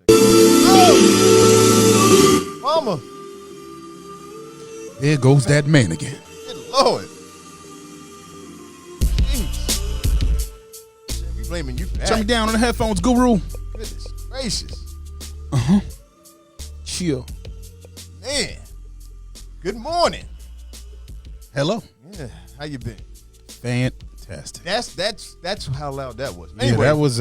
Oh! Mama. There goes that man again. Good Lord. Jeez. We blaming you for that. Turn me down on the headphones, guru. Goodness gracious. Uh-huh. Chill. Man. Good morning. Hello. Yeah. How you been? Fantastic. That's how loud that was. Yeah, Anyway, that was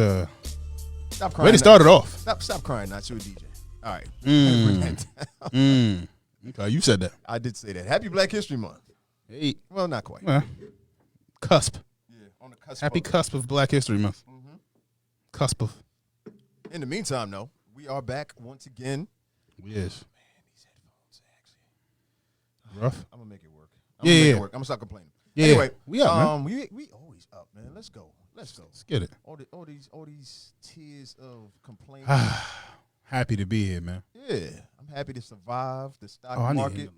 stop crying. way to start it off. Stop crying, not you a DJ. All right. Okay, you said that. I did say that. Happy Black History Month. Hey. Well, not quite. Well, cusp. Yeah, on the cusp. Happy cusp of Black History Month. Mm-hmm. Cusp of. In the meantime, though, we are back once again. Yes. Man, these headphones actually Rough. I'm gonna make it work. Yeah. I'm gonna stop complaining. Yeah. Anyway, we up, man. We always up, man. Let's go. Let's get it. All these tears of complaining. Happy to be here, man. Yeah, I'm happy to survive the stock I market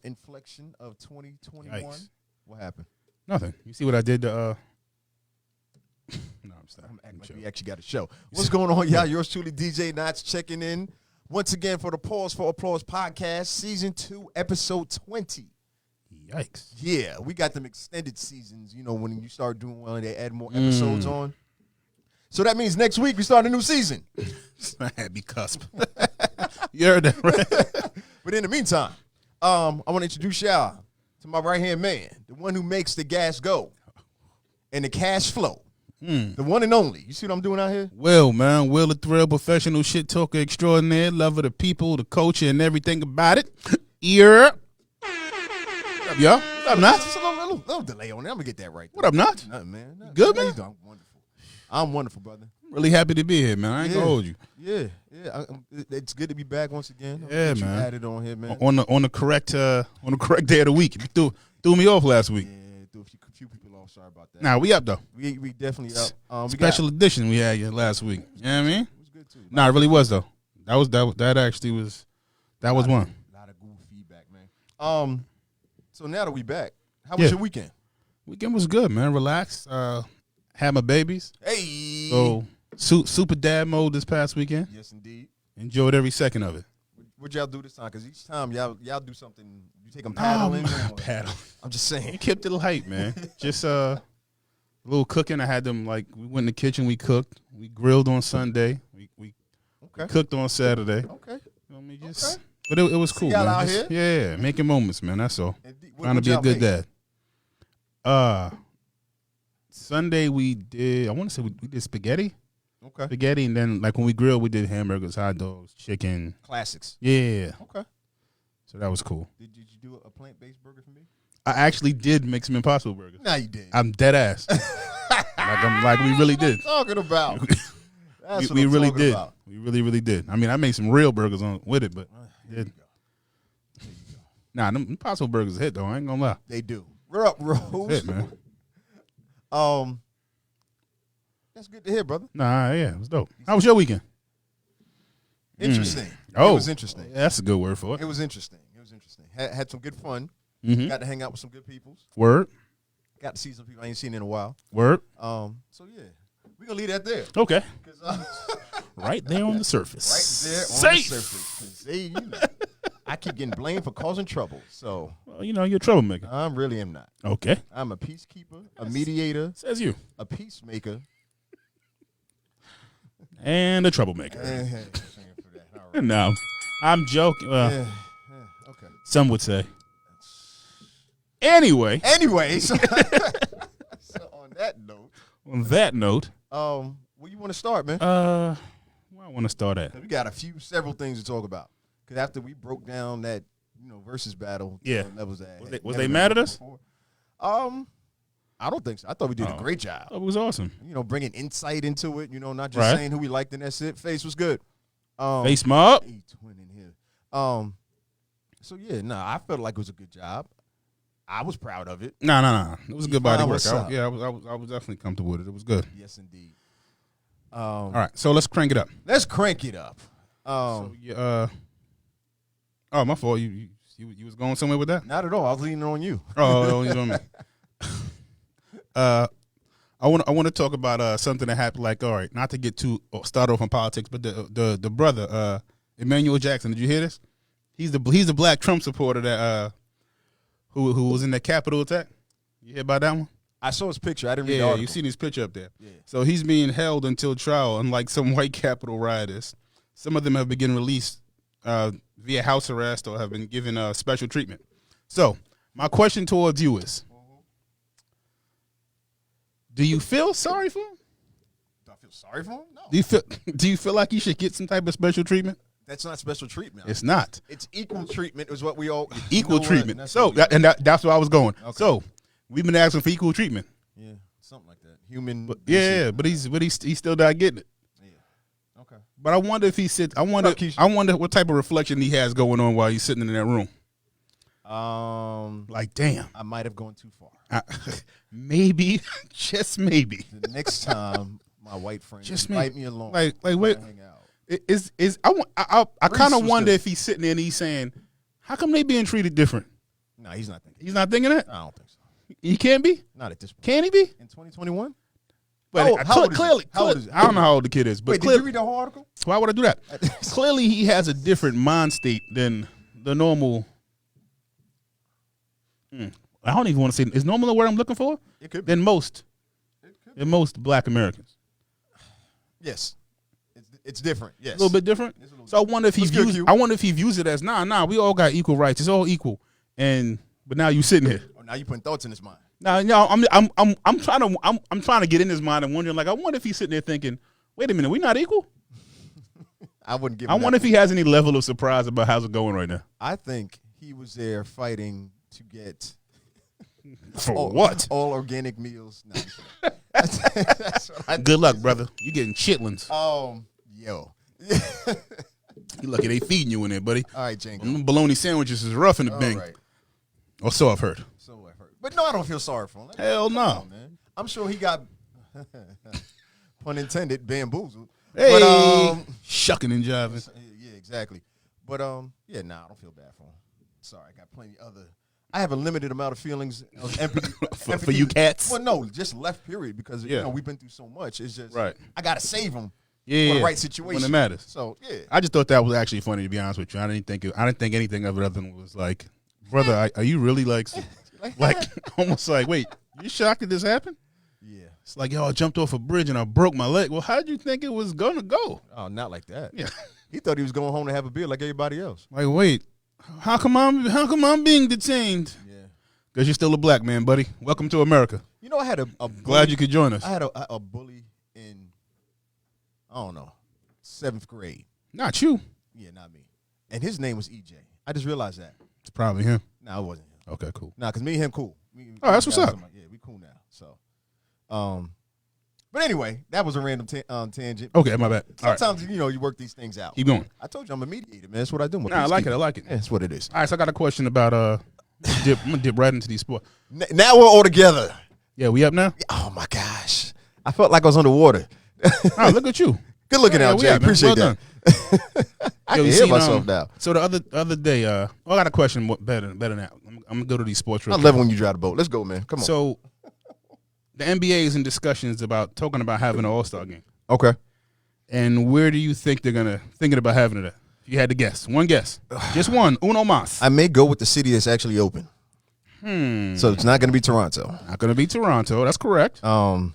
inflection of 2021. Yikes. What happened? Nothing. You see what I did to No, I'm sorry. I'm acting like we actually got a show. What's going on, y'all? Yours truly, DJ Knots, checking in once again for the Pause for Applause podcast, season 2, episode 20. Yikes. Yeah, we got them extended seasons. You know, when you start doing well, they add more episodes on. So that means next week we start a new season. Happy cusp. You heard that, right? But in the meantime, I want to introduce y'all to my right-hand man, the one who makes the gas go and the cash flow. The one and only. You see what I'm doing out here? Will, man. Will the Thrill, professional shit talker extraordinaire, lover of the people, the culture, and everything about it. Yeah. What up, y'all? What up, Knots? Just a little delay on that. I'm going to get that right. What up, Knots? Nothing, man. Nothing. Good, How man? you doing? I'm wonderful. I'm wonderful, brother. Really happy to be here, man. I ain't gonna hold you. Yeah. It's good to be back once again. Yeah, Get man. You added on here, man. On the correct day of the week. You threw me off last week. Yeah, threw a few people off. Sorry about that. Nah, we up though. We definitely up. Special edition we had last week. You know what I mean? It was good too. Nah, it really was though. That was one. A lot of good feedback, man. So now that we back, how was your weekend? Weekend was good, man. Relaxed. Had my babies. Hey. So super dad mode this past weekend. Yes, indeed. Enjoyed every second of it. What'd y'all do this time? Because each time y'all do something. You take them paddling. Paddle. I'm just saying. We kept it light, man. Just a little cooking. I had them we went in the kitchen. We cooked. We grilled on Sunday. We cooked on Saturday. Okay. You know what I mean? But it was cool, y'all man. out here? Yeah, making moments, man. That's all. Trying to be a y'all good make? dad. Sunday we did. I want to say we did spaghetti. Okay. Spaghetti, and then when we grilled, we did hamburgers, hot dogs, chicken. Classics. Yeah. Okay. So that was cool. Did you do a plant-based burger for me? I actually did make some Impossible burgers. No, you did. I'm dead ass. like we really did. Talking about. That's we what I'm really talking did. about. We really did. I mean, I made some real burgers with it, but There you go. nah, them Impossible burgers hit though. I ain't gonna lie. They do. We're up, Rose. Hit, man. That's good to hear, brother. Nah, yeah, it was dope. How was your weekend? Interesting. Oh, It was interesting. Yeah, that's a good word for it. It was interesting. Had some good fun. Mm-hmm. Got to hang out with some good people. Word. Got to see some people I ain't seen in a while. Word. So yeah, we're gonna leave that there. Okay. Right Right there on the surface. there on Safe. the surface. 'Cause they, I keep getting blamed for causing trouble. So Well, you're a troublemaker. I really am not. Okay. I'm a peacekeeper, a mediator, Says you. a peacemaker. And a troublemaker. Hey, for that. All right. No, I'm joking. Yeah, okay. Some would say. Anyways, So on that note, where you want to start, man? where I want to start at? We got several things to talk about. Because after we broke down that, versus battle, levels that Was they mad at us? Before, I don't think so. I thought we did a great job. It was awesome. Bringing insight into it. Not just saying who we liked and that's it. Face was good. Face mob. Twin in here. So yeah, I felt like it was a good job. I was proud of it. No. It was a good body work. I I was definitely comfortable with it. It was good. Yes, indeed. All right, so let's crank it up. Let's crank it up. Oh, my fault. You was going somewhere with that? Not at all. I was leaning on you. Oh, you know me. I want to talk about something that happened. Like, all right, not to get too start off on politics, but the brother Emmanuel Jackson. Did you hear this? He's the black Trump supporter that who was in that Capitol attack. You hear about that one? I saw his picture. I didn't read the Yeah, article. you seen his picture up there. Yeah. So he's being held until trial, unlike some white Capitol rioters. Some of them have been released via house arrest or have been given special treatment. So my question towards you is, do you feel sorry for him? Do I feel sorry for him? No. Do you feel like he should get some type of special treatment? That's not special treatment. It's not. It's equal treatment is what we all... Equal treatment. That's That's where I was going. Okay. So we've been asking for equal treatment. Yeah, something like that. Human... But he's still not getting it. Yeah. Okay. But I wonder if he sits. I wonder what type of reflection he has going on while he's sitting in that room. Like, damn, I might have gone too far. Maybe, just maybe. The next time my white friend Just invite me along. Like wait, hang out. I kind of was wonder good. if he's sitting there and he's saying, "How come they being treated different?" No, he's not thinking. He's not thinking that. I don't think so. He can't be. Not at this point. Can he be? In 2021? But How old is he? clearly, How old is he? I don't know how old the kid is. But Wait, did clearly, you read the whole article? why would I do that? Clearly, he has a different mind state than the normal. I don't even want to say is normal the word I'm looking for. It could be. Than most Black Americans. Yes. It's different. Yes. A little bit different. So I wonder if he views it as nah. We all got equal rights. It's all equal. But now you sitting here. Oh, now you putting thoughts in his mind. Now, I'm trying to get in his mind and wondering, like, I wonder if he's sitting there thinking, wait a minute, we not equal? I wouldn't give. I wonder if he has any level of surprise about how's it going right now. I think he was there fighting to get For what? all organic meals. No, that's what I Good luck, brother. You getting chitlins. Yo. You lucky they feeding you in there, buddy. All right, Janko. Them bologna sandwiches is rough in the All bank. right. Or so I've heard. So I've heard. But no, I don't feel sorry for him. Hell no. Come on, man. I'm sure he got, pun intended, bamboozled. Hey, But, shucking and jiving. yeah, exactly. But yeah, nah, I don't feel bad for him. Sorry, I got plenty other. I have a limited amount of feelings of empathy for you cats. Well, no, just left period because Yeah. you know we've been through so much. It's just Right. I gotta save him Yeah, for the right situation when it matters. So yeah, I just thought that was actually funny, to be honest with you. I didn't think anything of it other than was like, brother, are you really like almost like, wait, you shocked that this happened? yeah. It's like, yo, I jumped off a bridge and I broke my leg. Well, how did you think it was gonna go? Oh, not like that. Yeah. He thought he was going home to have a beer like everybody else. Like, wait, how come I'm being detained? Yeah. Because you're still a black man, buddy. Welcome to America. You know, I had a Glad bully- you could join us. I had a bully in, I don't know, 7th grade. Not you. Yeah, not me. And his name was EJ. I just realized that. It's probably him. No, it wasn't him. Okay, cool. Nah, because me and him cool. Oh, that's what's up. Yeah, we cool now. So, but anyway, that was a random tangent. Okay, my bad. All right, Sometimes, you know, you work these things out. keep going. I told you I'm a mediator, man. That's what I do. Nah, I like it. I like it. Yeah, that's what it is. All right, so I got a question about I'm gonna dip right into these sports. Now we're all together. Yeah, we up now? Oh, my gosh. I felt like I was underwater. Oh, look at you. Good looking Yeah, out, we Jay. up, man. Appreciate Well that. I Yo, can you hear seen, myself now. So the other day, I got a question better now. I'm gonna go to these sports. I Real love quick. when you drive the boat. Let's go, man. Come on. So the NBA is in discussions about talking about having an All-Star game. Okay. And where do you think they're thinking about having it at? If you had to guess, one guess, just one, uno mas. I may go with the city that's actually open. So it's not going to be Toronto. Not gonna be Toronto. That's correct. Give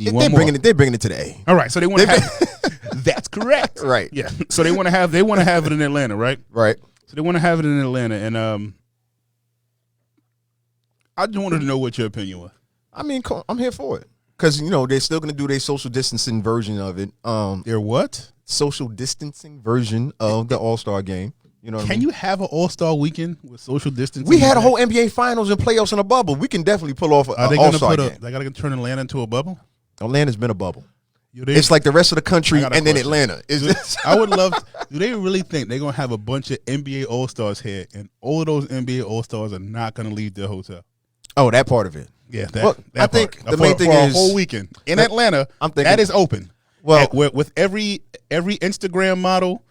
you one They're more. bringing it to the A. All right, so they want to have. That's correct. Right. Yeah. So they want to have it in Atlanta, right? Right. So they want to have it in Atlanta, and I just wanted to know what your opinion was. I mean, I'm here for it because you know they're still going to do their social distancing version of it. Their what? Social distancing version of the All-Star game. You know what I Can mean? you have an All-Star weekend with social distancing? We had a whole NBA Finals and playoffs in a bubble. We can definitely pull off Are an they going to All-Star put game. they got to turn Atlanta into a bubble? Atlanta's been a bubble. You It's like the rest of the country I got a and then question. Atlanta. It's just, I would love. Do they really think they're going to have a bunch of NBA All-Stars here, and all of those NBA All-Stars are not going to leave their hotel? oh, that part of it. Yeah, Well, I think part. the main thing for is- a whole weekend in that- Atlanta. I'm thinking- that is open. Well- with every Instagram model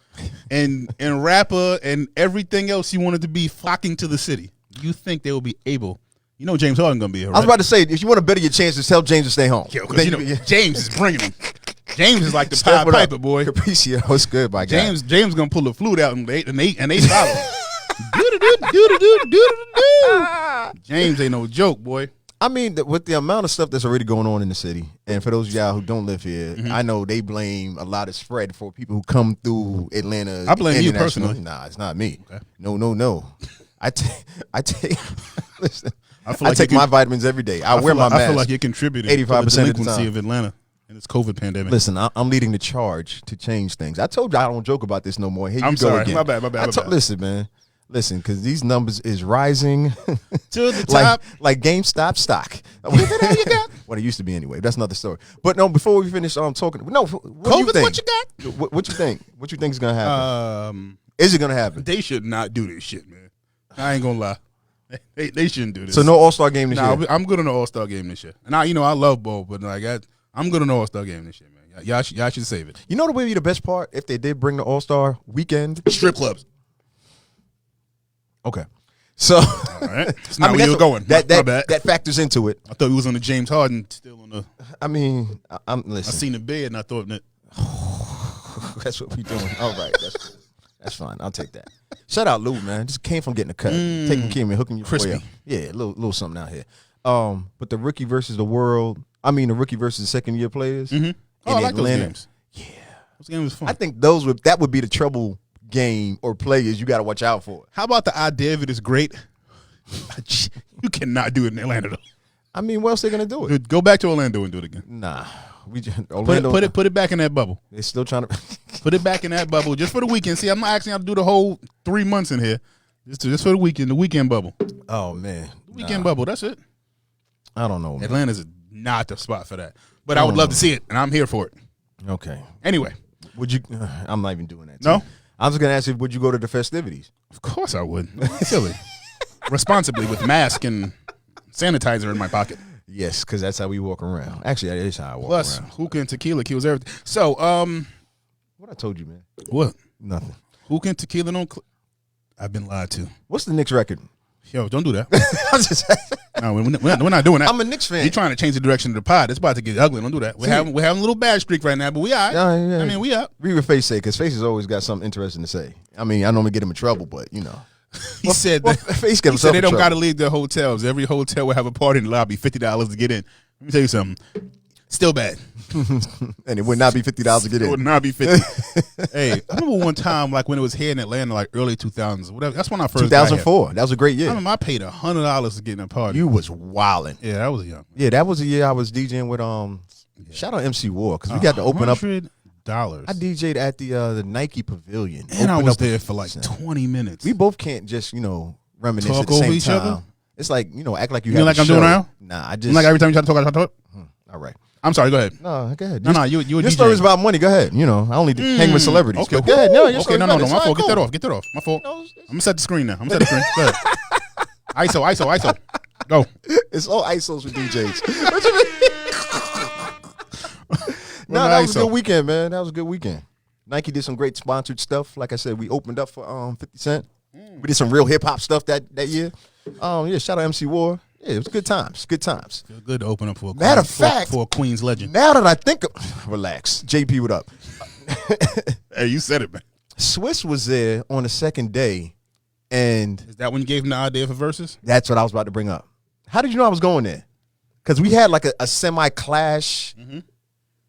and rapper and everything else you wanted to be flocking to the city. You think they will be able? You know James Harden gonna be here, right? I was about to say, if you want to better your chances, tell James to stay home. Yo, because James is bringing him. James is like the Pied Piper, boy. Capricio, what's good, my guy? James gonna pull the flute out and they follow. James ain't no joke, boy. I mean, with the amount of stuff that's already going on in the city, and for those of y'all who don't live here, I know they blame a lot of spread for people who come through Atlanta. I blame you personally. Nah, it's not me. Okay. No. I take. Listen, I take my vitamins every day. I wear my mask. I feel like you're contributing 85% to the of the delinquency time. of Atlanta in this COVID pandemic. Listen, I'm leading the charge to change things. I told you I don't joke about this no more. Here you I'm go sorry. again. My bad. Listen, man. Listen, because these numbers is rising to the top, like GameStop stock. What it used to be anyway. That's another story. But no, before we finish talking, no, what do you think? What you got? What you think? What you think is gonna happen? Is it gonna happen? They should not do this shit, man. I ain't gonna lie. They shouldn't do this. So no All-Star game this year. I'm good on the All-Star game this year. And I love ball, but like I'm good on the All-Star game this year, man. Y'all should save it. You know what would be the best part if they did bring the All-Star weekend? Strip clubs. Okay. So all right. That's not where you were going. My bad. That factors into it. I thought we was on the James Harden still on the I mean, listen. I seen the bed and I thought that that's what we doing. All right. That's fine. I'll take that. Shout out Lou, man. Just came from getting a cut. Taking care of me, hooking you crispy. For you. Yeah, a little something out here. But the rookie versus the rookie versus the second year players. Mm-hmm. Oh, I like those games. Yeah. Those games was fun. I think that would be the trouble game or players you got to watch out for. How about the idea of it is great? You cannot do it in Atlanta though. I mean, what else they gonna do it? Dude, go back to Orlando and do it again. Nah, we just Orlando. Put it back in that bubble. They're still trying to put it back in that bubble just for the weekend. See, I'm not asking y'all to do the whole 3 months in here. Just for the weekend bubble. Oh man, the weekend bubble. That's it. I don't know. Man. Atlanta's not the spot for that, but I would love to see it, and I'm here for it. Okay. Anyway, would you? I'm not even doing that. No. I was gonna ask you, would you go to the festivities? Of course I would. Silly. Responsibly with mask and sanitizer in my pocket. Yes, because that's how we walk around. Actually, that is how I walk around. Plus, hookah and tequila kills everything. So, what I told you, man? What? Nothing. Hookah and tequila don't. I've been lied to. What's the Knicks record? Yo, don't do that. No, we're not doing that. I'm a Knicks fan. You're trying to change the direction of the pod. It's about to get ugly. Don't do that. We're having a little bad streak right now, but we all right. Yeah. I mean, we up. Read what Face say, because Face has always got something interesting to say. I mean, I normally get him in trouble, but you know. He said Face get he said they don't got to trouble. leave their hotels. Every hotel will have a party in the lobby, $50 to get in. Let me tell you something. Still bad. And it would not be $50 to get in. It would not be 50. Hey, I remember one time, like when it was here in Atlanta, like early 2000s, whatever. That's when I first 2004. That was a great year. I remember I paid $100 to get in a party. You was wilding. Yeah, I was young. Yeah, that was the year I was DJing with Shout out MC War, because we got to open up. $100. I DJ'd at the Nike Pavilion. And I was there for like 20 minutes. We both can't just reminisce talk at the over same each time. other. It's like act like you mean have like a I'm show. doing now? Nah, I just like every time you try to talk, I try to talk. All right. I'm sorry. Go ahead. No, go ahead. No, your story's about money. Go ahead. I only hang with celebrities. Okay, go ahead. No, your okay, no. My fault. Get that off. Get that off. My fault. I'm gonna set the screen now. Go ahead. ISO. Go. It's all ISOs with DJs. What you mean? No, that was a good weekend, man. That was a good weekend. Nike did some great sponsored stuff. Like I said, we opened up for 50 Cent. We did some real hip hop stuff that year. Shout out MC War. Yeah, it was good times. Good times. Feel good to open up for a Queen's legend. Now that I think relax. JP, what up? Hey, you said it, man. Swiss was there on the second day, and is that when you gave him the idea for verses? That's what I was about to bring up. How did you know I was going there? Because we had like a semi-clash. Mm-hmm.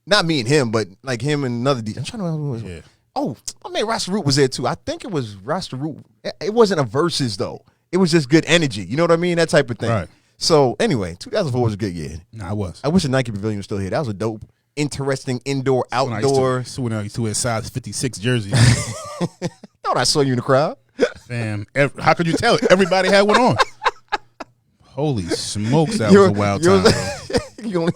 Not me and him, but like him and another DJ. I'm trying to remember who it was. Yeah. Oh, my man Rasta Root was there too. I think it was Rasta Root. It wasn't a verses though. It was just good energy. You know what I mean? That type of thing. Right. So anyway, 2004 was a good year. Nah, it was. I wish the Nike Pavilion was still here. That was a dope, interesting indoor, outdoor. When I used to wear size 56 jersey. Thought I saw you in the crowd. Fam, how could you tell? Everybody had one on. Holy smokes, that was a wild time.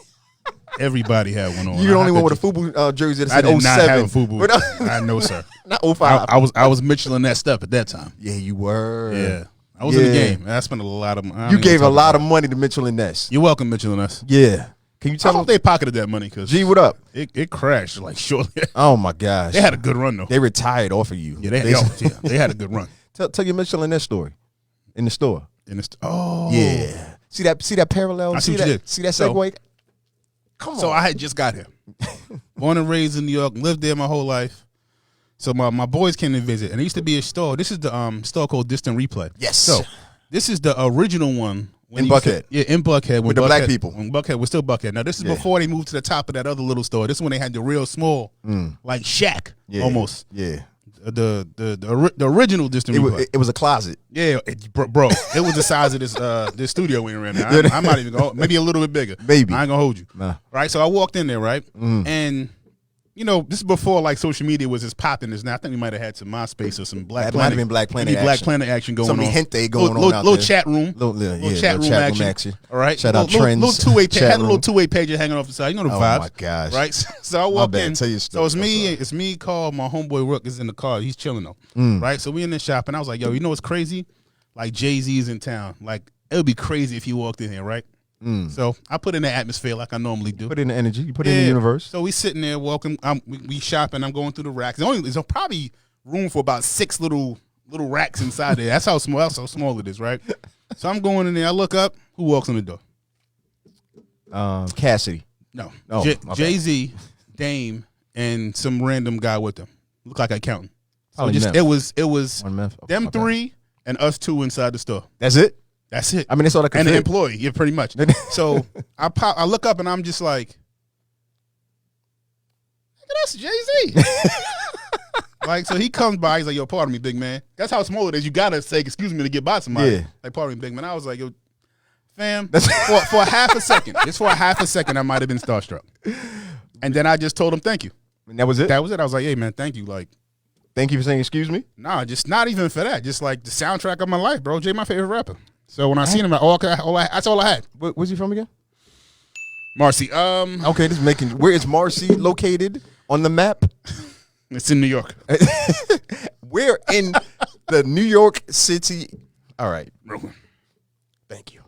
Everybody had one on. You're the only one with a FUBU jersey that said 07. I did not have a FUBU. I know, sir. Not 05. I was Mitchell Ness up at that time. Yeah, you were. Yeah. I was in the game. I spent a lot of money. You gave a lot of money to Mitchell and Ness. You're welcome, Mitchell and Ness. Yeah. Can you tell me? I hope they pocketed that money because G, what up? It crashed like shortly. Oh my gosh. They had a good run though. They retired off of you. Yeah, they had a good run. Tell your Mitchell and Ness story in the store. Oh yeah. See that parallel? I see what you did. See that So- segue? Come on. So I had just got here. Born and raised in New York, lived there my whole life. So my boys came to visit, and there used to be a store. This is the store called Distant Replay. Yes. So this is the original one. In Buckhead. In Buckhead. With the black people. When Buckhead was still Buckhead. Now, this is before they moved to the top of that other little store. This is when they had the real small, like shack, almost. Yeah. The original Distant Replay. It was a closet. Yeah, bro. It was the size of this studio we were in. I'm not even going, maybe a little bit bigger. Maybe. I ain't going to hold you. Nah. Right? So I walked in there, right? And, you know, this is before like social media was as popping as now. I think we might have had some MySpace or some Black Planet. Might have been Black Planet action. Black Planet action going Some on. gente going on out little there. chat room. Little chat room action. All right. Shout out little, Trends. Little two-way chat had a little room. two-way pager hanging off the side. You know the Oh vibes. my gosh. Right? So I walk in. Tell your So story. it's me, Carl, my homeboy Rook is in the car. He's chilling though. Right? So we in the shop and I was like, yo, you know what's crazy? Like Jay-Z's in town. Like it would be crazy if he walked in here, right? So I put in the atmosphere like I normally do. Put in the energy. You put it in the universe. So we sitting there walking. We shopping. I'm going through the racks. There's probably room for about 6 little racks inside there. That's how small it is, right? So I'm going in there. I look up. Who walks in the door? Cassidy. No. Oh, Jay-Z, Dame, and some random guy with them. Look like an accountant. So Probably just meth. it was One meth. Oh, them my bad. 3 and us 2 inside the store. That's it. That's it. I mean, that's all I can And an fit. employee, yeah, pretty much. So I look up and I'm just like, look at us, Jay-Z. Like, so he comes by, he's like, yo, pardon me, big man. That's how small it is. You gotta say excuse me to get by somebody. Yeah. Like, pardon me, big man. I was like, yo, fam, for half a second, just for a half a second, I might have been starstruck. And then I just told him thank you. And that was it. That was it. I was like, hey man, thank you. Like, Thank you for saying excuse me. nah, just not even for that. Just like the soundtrack of my life, bro. Jay, my favorite rapper. So when I seen him, that's all I had. Where's he from again? Marcy. Okay, this is making. Where is Marcy located on the map? It's in New York. Where in the New York City? All right. Thank you.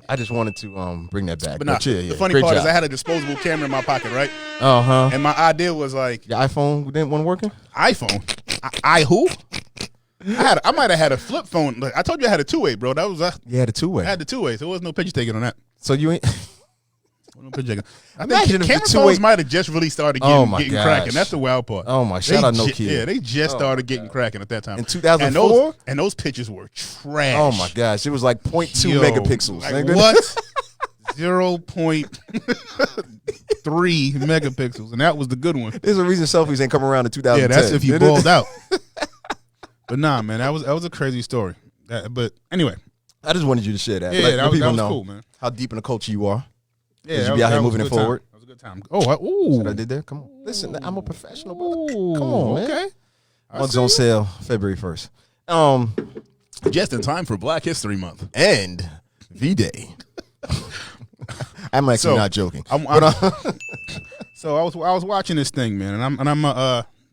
I just wanted to bring that back. But nah, yeah, the funny great part job. is I had a disposable camera in my pocket, right? Uh-huh. And my idea was like, Your iPhone didn't want working? iPhone. I who? I might have had a flip phone. Like, I told you I had a 2-way, bro. That was You had a two-way. I had the 2-way, so there was no picture taken on that. So you ain't. No picture taken. I Imagine think if the camera two-way- phones might have just really started Oh, my getting gosh. cracking. That's the wild part. Oh my! Shout out Nokia. Yeah, they just started getting cracking at that time. In 2004? And those pictures were trash. Oh my gosh! It was like 0.2 Yo, megapixels. Like what? 0.3 megapixels, and that was the good one. There's a reason selfies ain't come around in 2010. Yeah, that's if you balled out. But nah, man, that was a crazy story. But anyway, I just wanted you to share that. yeah, Let that people was know cool, man. how deep in the culture you are. Yeah, you be out here was moving a it good time. forward. That was a good time. Oh, ooh, What I did there? Come on. Listen, I'm a professional, brother. Ooh, Come on, man. okay. Mugs on sale February 1st. Just in time for Black History Month. And V-Day. I'm actually So, not joking. So I was watching this thing, man, and I'm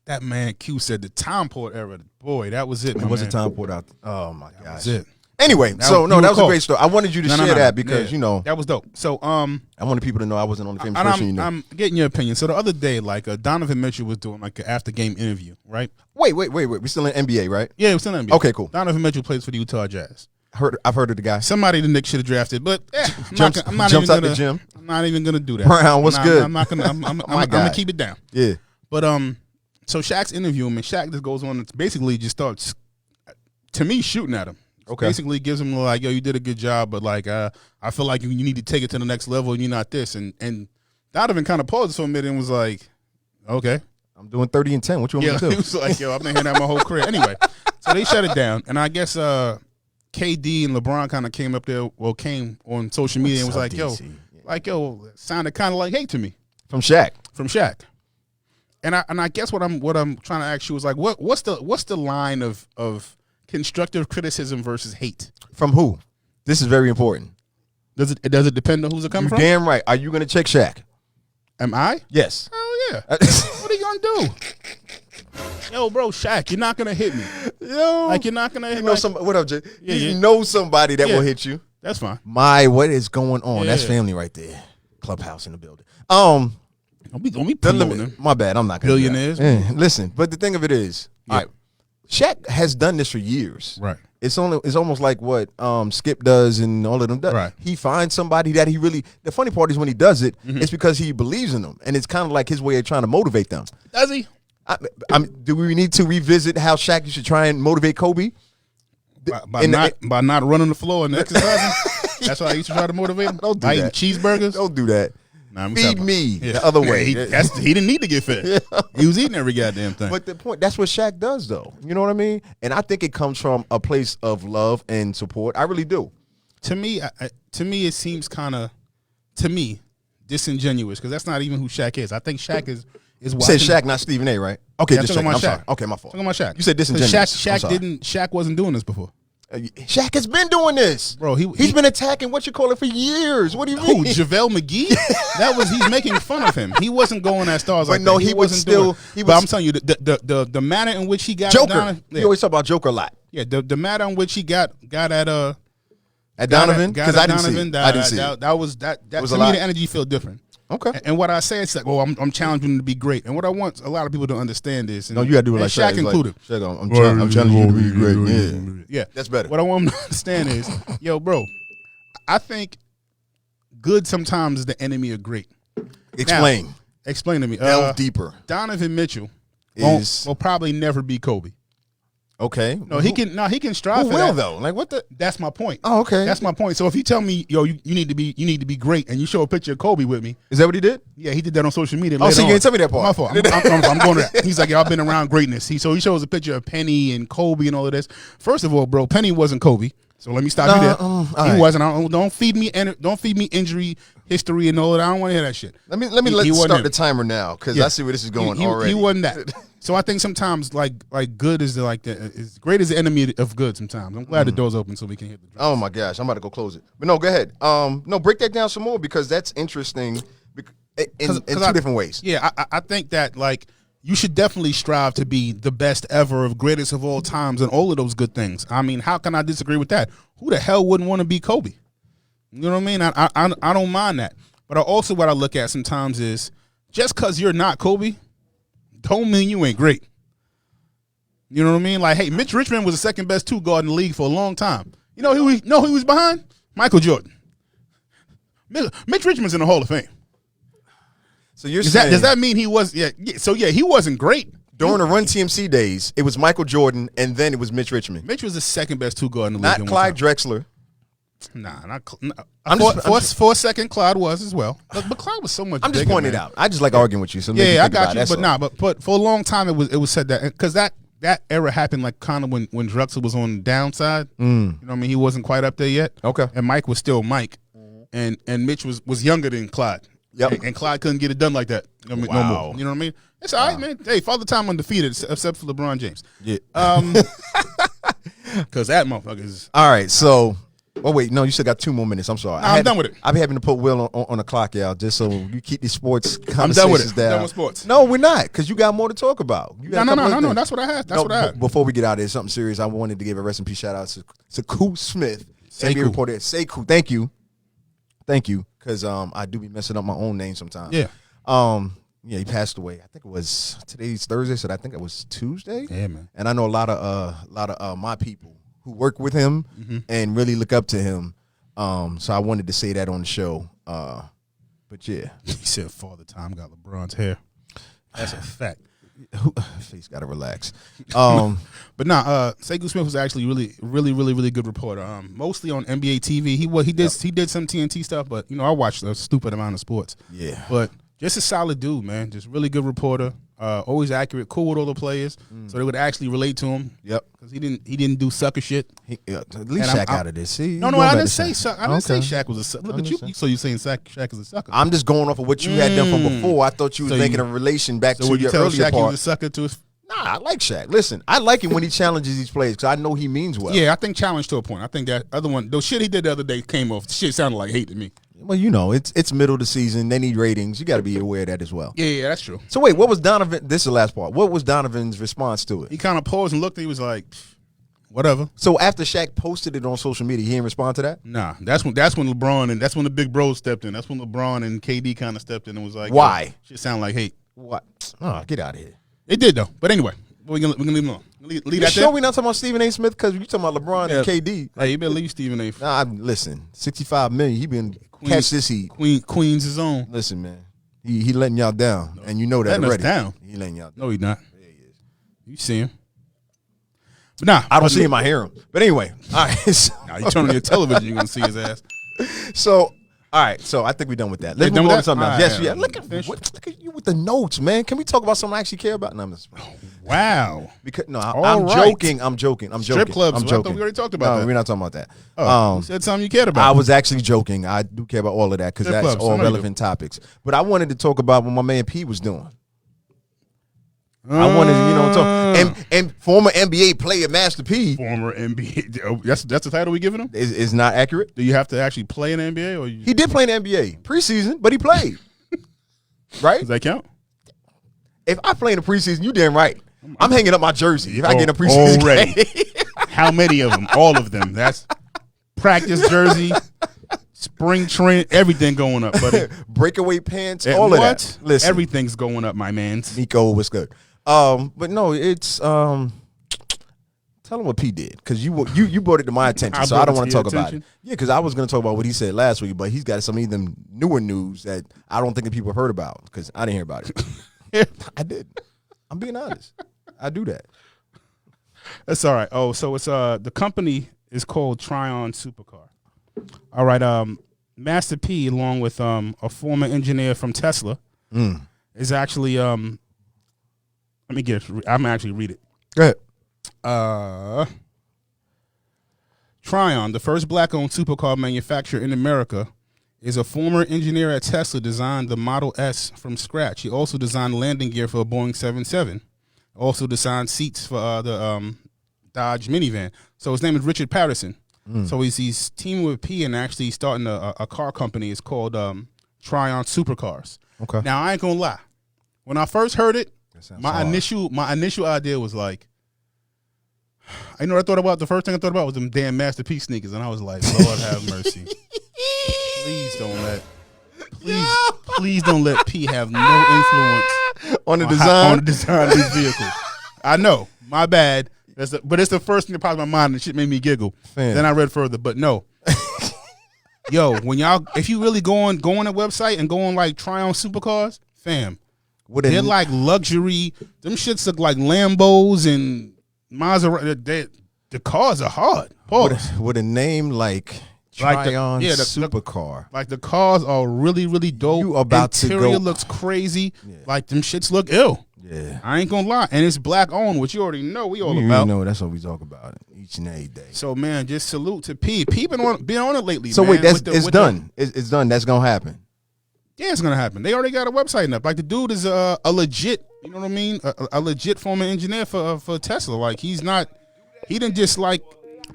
that man Q said the time port era. Boy, that was it. It was a time port out. Oh my gosh. That's it. Anyway, That so was- no, you that was a recall. great story. I wanted you to share that because Yeah. you know that was dope. So I wanted people to know I wasn't the only famous and person you know. I'm getting your opinion. So the other day, like Donovan Mitchell was doing like an after game interview, right? Wait. We're still in NBA, right? Yeah, it was still NBA. Okay, cool. Donovan Mitchell plays for the Utah Jazz. I've heard of the guy. Somebody the Knicks should have drafted, but Jumps out the gym. I'm not even gonna do that. Brown, what's good? I'm not gonna. I'm My gonna God. keep it down. Yeah. But so Shaq's interviewing him, and Shaq just goes on and basically just starts, to me, shooting at him. Okay. Basically gives him like, yo, you did a good job, but like, I feel like you need to take it to the next level, and you're not this. And Donovan kind of paused for a minute and was like, okay. I'm doing 30 and 10. What you want Yeah, me to he do? was like, yo, I've been hearing that my whole career. Anyway, so they shut it down, and I guess KD and LeBron kind of came on social media and was like, yo, sounded kind of like hate to me From Shaq. from Shaq. And I guess what I'm trying to ask you is like, what's the line of constructive criticism versus hate? From who? This is very important. Does it depend on who's it coming You from? damn right. Are you going to check Shaq? Am I? Yes. Hell yeah. What are you gonna do? Yo, bro, Shaq, you're not gonna hit me. Yo. Like you're not gonna hit You me. know Like, some, what up, Jay? Yeah, you yeah. know somebody that Yeah. will hit you. that's fine. What is going on? That's Yeah. family right there. Clubhouse in the building. Don't be The promoting limit. them. My bad. I'm not gonna do that. Billionaires. Listen, but the thing of it is, all right, Shaq has done this for years. Right. It's almost like what Skip does and all of them does. Right. He finds somebody that he really. The funny part is when he does it, it's because he believes in them, and it's kind of like his way of trying to motivate them. Does he? Do we need to revisit how Shaq used to try and motivate Kobe? By not running the floor and exercising. That's why I used to try to motivate him. Don't do by that. Eating cheeseburgers. Don't do that. Nah, Feed me the other way. He didn't need to get fed. He was eating every goddamn thing. But the point, that's what Shaq does, though. You know what I mean? And I think it comes from a place of love and support. I really do. To me, it seems kind of, disingenuous because that's not even who Shaq is. I think Shaq is. You said Shaq, not Stephen A, right? Okay, yeah, just checking. I'm sorry. Okay, my fault. Talking about Shaq. You said disingenuous. Shaq wasn't doing this before. Shaq has been doing this, bro. He's been attacking what you call it for years. What do you mean? JaVale McGee? He's making fun of him. He wasn't going at stars like no, that. he wasn't still. But I'm telling you, the manner in which he got Joker. Donovan, You always talk about Joker a lot. Yeah, the manner in which he got at Donovan, because I didn't see it. I didn't see it. That was to me, the energy felt different. Okay. And what I say is like, well, I'm challenging him to be great. And what I want a lot of people to understand is, no, you got to do it like Shaq included. Like, I'm challenging you to be great. Yeah, that's better. What I want them to understand is, yo, bro, I think good sometimes is the enemy of great. Explain. Now, explain to me. Delve deeper. Donovan Mitchell will probably never be Kobe. Okay. No, he can strive for that. Though? Like what the? That's my point. Oh, okay. That's my point. So if you tell me, yo, you need to be great, and you show a picture of Kobe with me, is that what he did? Yeah, he did that on social media. Oh, so you didn't tell me that part. My fault. I'm going to that. He's like, yo, I've been around greatness. So he shows a picture of Penny and Kobe and all of this. First of all, bro, Penny wasn't Kobe. So let me stop you there. He wasn't. Don't feed me injury history and all that. I don't want to hear that shit. Let me start the timer now because I see where this is going already. He wasn't that. So I think sometimes like good is is great as the enemy of good. Sometimes I'm glad the door's open so we can hit the drums. Oh my gosh, I'm about to go close it. But no, go ahead. No, break that down some more because that's interesting in two different ways. Yeah, I think that like you should definitely strive to be the best ever, of greatest of all times, and all of those good things. I mean, how can I disagree with that? Who the hell wouldn't want to be Kobe? You know what I mean? I don't mind that. But also what I look at sometimes is just because you're not Kobe, don't mean you ain't great. You know what I mean? Like, hey, Mitch Richmond was the second best two guard in the league for a long time. You know who he was behind? Michael Jordan. Mitch Richmond's in the Hall of Fame. So you're saying does that mean he was? Yeah. So he wasn't great during the Run TMC days. It was Michael Jordan, and then it was Mitch Richmond. Mitch was the second best two guard in the league. Not Clyde Drexler. Nah. For a second, Clyde was as well. But Clyde was so much. I'm just pointing it out. I just like arguing with you. So yeah, I got you. But for a long time it was said that because that era happened like kind of when Drexler was on the downside. You know what I mean? He wasn't quite up there yet. Okay. And Mike was still Mike, and Mitch was younger than Clyde. Yep. And Clyde couldn't get it done like that. No more. You know what I mean? It's all right, man. Hey, Father Time undefeated except for LeBron James. Yeah. Because that motherfucker is. All right, so. Oh wait, no, you still got 2 more minutes. I'm sorry. I'm done with it. I'll be having to put Will on the clock, y'all, just so you keep these sports conversations I'm done with it. down. I'm done with sports. No, we're not, because you got more to talk about. No. That's what I had. That's what I had. Before we get out of here, something serious. I wanted to give a rest in peace shout out to Koo Smith, NBA reporter. Sekou, thank you, because I do be messing up my own name sometimes. Yeah. Yeah, he passed away. I think it was today's Thursday, so I think it was Tuesday. Yeah, man. And I know a lot of my people who work with him and really look up to him. So I wanted to say that on the show. But yeah. He said Father Time got LeBron's hair. That's a fact. Face gotta relax. But Sekou Smith was actually really good reporter. Mostly on NBA TV. He did some TNT stuff, but I watched a stupid amount of sports. Yeah. But just a solid dude, man. Just really good reporter. Always accurate, cool with all the players, so they would actually relate to him. Yep, because he didn't do sucker shit. At least Shaq out of this. See, no, I didn't say Shaq was a sucker. Look at you. So you saying Shaq is a sucker? I'm just going off of what you had done from before. I thought you was making a relation back to your earlier Shaq part. He was a sucker to his. Nah, I like Shaq. Listen, I like him when he challenges these players because I know he means well. Yeah, I think challenge to a point. I think that other one, the shit he did the other day came off. The shit sounded like hate to me. Well, it's middle of the season. They need ratings. You got to be aware of that as well. Yeah, that's true. So wait, what was Donovan? This is the last part. What was Donovan's response to it? He kind of paused and looked. And he was like, whatever. So after Shaq posted it on social media, he didn't respond to that? Nah, that's when LeBron and that's when the big bros stepped in. That's when LeBron and KD kind of stepped in and was like, why? Shit sound like hate. What? Oh, get out of here. It did though. But anyway, We're gonna leave him alone. Leave You that sure there. we not talking about Stephen A. Smith because you talking about LeBron and KD? Hey, you better leave Stephen A. Nah, listen, $65 million. He been catch this heat. Queen's his own. Listen, man, he letting y'all down, and you know that Letting us already. down. He letting y'all down. No, he's not. Yeah, he is. You see him. But nah, I don't see him. I hear him. But anyway, all right. So, Nah, you turn on your television, you're gonna see his ass. so all right. So I think we're done with that. Let's done move on with to something that? else. Yes, All yeah. right. Look at you with the notes, man. Can we talk about something I actually care about? No, I'm just, Wow. because no, All I'm right. joking. I'm joking. Strip clubs. I'm I joking. thought we already talked about no, that. we're not talking about that. Oh, you said something you cared about. I was actually joking. I do care about all of that because Strip that's clubs. all I know you relevant topics. But I wanted to talk about what my man P was doing. I wanted to, talk and former NBA player Master P former NBA. Oh, that's the title we giving him. is not accurate. Do you have to actually play in the NBA, or He did play in the NBA preseason, but he played. Right? does that count? If I play in the preseason, you damn right. I'm hanging up my jersey if I get in a preseason already. game. How many of them? All of them. That's practice jersey, spring training, everything going up, buddy. Breakaway pants, And all of what? that. Listen, Everything's going up, my man. Nico, what's good? But no, it's tell him what P did because you brought it to my attention, so I don't want to talk about it. Yeah, because I was going to talk about what he said last week, but he's got some even newer news that I don't think that people have heard about because I didn't hear about it. I did. I'm being honest. I do that. That's all right. Oh, so it's the company is called Tryon Supercar. All right. Master P, along with a former engineer from Tesla, is actually let me get it. I'm actually read it. Go ahead. Tryon, the first black-owned supercar manufacturer in America, is a former engineer at Tesla. Designed the Model S from scratch. He also designed landing gear for a Boeing 777. Also designed seats for the Dodge minivan. So his name is Richard Patterson. So he's teaming with P and actually starting a car company. It's called Tryon Supercars. Okay. Now I ain't gonna lie. When I first heard it, my hard. initial idea was like, I know what I thought about. The first thing I thought about was them damn Master P sneakers, and I was like, Lord have mercy. Please don't let P have no influence on the design of these vehicles. I know, my bad. But it's the first thing that popped in my mind, and shit made me giggle. Fam. Then I read further, but no. Yo, if you really go on a website and go on like Tryon Supercars, fam, they're like luxury. Them shits look like Lambos and Maserati. The cars are hard. Pause. with a name like Tryon Supercar. Like the cars are really, really dope. You about to Interior go. looks crazy. Yeah. Like them shits look ill. Yeah. I ain't gonna lie. And it's black owned, which you already know we all You about. know that's what we talk about each and every day. So man, just salute to P. P been on it lately. So man, wait, it's done. It's done. That's gonna happen. Yeah, it's gonna happen. They already got a website up. Like the dude is a legit, you know what I mean? A legit former engineer for Tesla. Like he didn't just like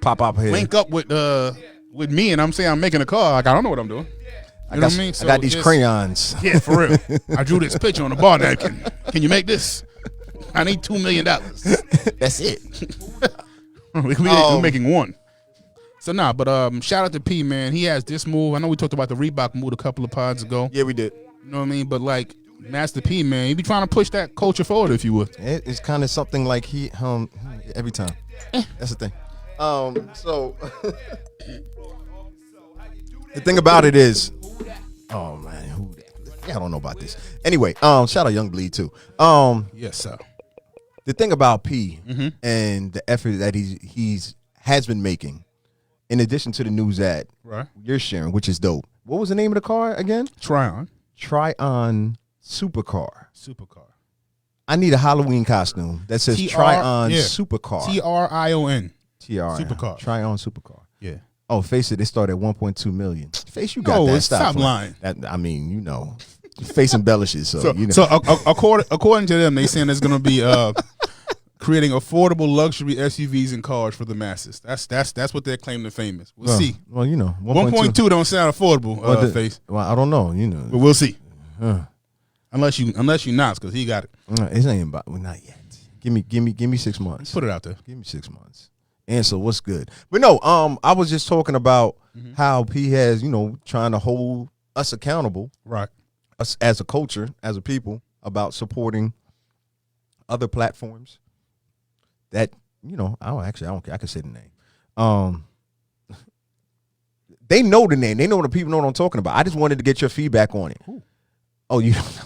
Pop up here. link up with me and I'm saying I'm making a car. Like I don't know what I'm doing. You know what I mean? I got these crayons. Yeah, for real. I drew this picture on the bar napkin. Can you make this? I need $2 million. That's it. We're making one. So but shout out to P, man. He has this move. I know we talked about the Reebok move a couple of pods ago. Yeah, we did. You know what I mean? But like Master P, man, he be trying to push that culture forward, if you would. It's kind of something like he every time. That's the thing. So the thing about it is, oh man, I don't know about this. Anyway, shout out Young Bleed too. Yes, sir. The thing about P and the effort that has been making, in addition to the news that you're sharing, which is dope. What was the name of the car again? Tryon Supercar. I need a Halloween costume that says Tryon Supercar. TRION. Supercar. Tryon Supercar. Yeah. Oh, face it, they started at 1.2 million. Face, you got that. No, stop lying. I mean, you know, face embellishes. So you know. So according to them, they saying there's going to be creating affordable luxury SUVs and cars for the masses. That's what their claim to fame is. We'll see. Well, you know, 1.2 don't sound affordable. Face. Well, I don't know. You know, but we'll see. Unless you not, because he got it. It ain't about not yet. Give me 6 months. Put it out there. Give me 6 months. Ansel, what's good? But no, I was just talking about how P has, trying to hold us accountable, right? Us as a culture, as a people, about supporting other platforms that, you know, I don't care. I can say the name. They know the name. They know the people know what I'm talking about. I just wanted to get your feedback on it. Ooh. Oh, you don't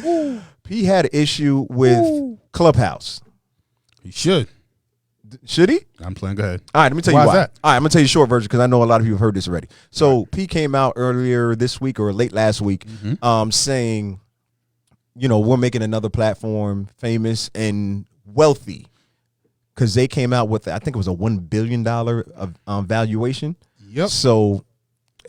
know. P had an issue with Clubhouse. He should. Should he? I'm playing. Go ahead. All right, let me tell you why. Is that? All right, I'm going to tell you the short version because I know a lot of you have heard this already. So P came out earlier this week or late last week saying, you know, we're making another platform famous and wealthy because they came out with, I think it was a $1 billion valuation. Yep. So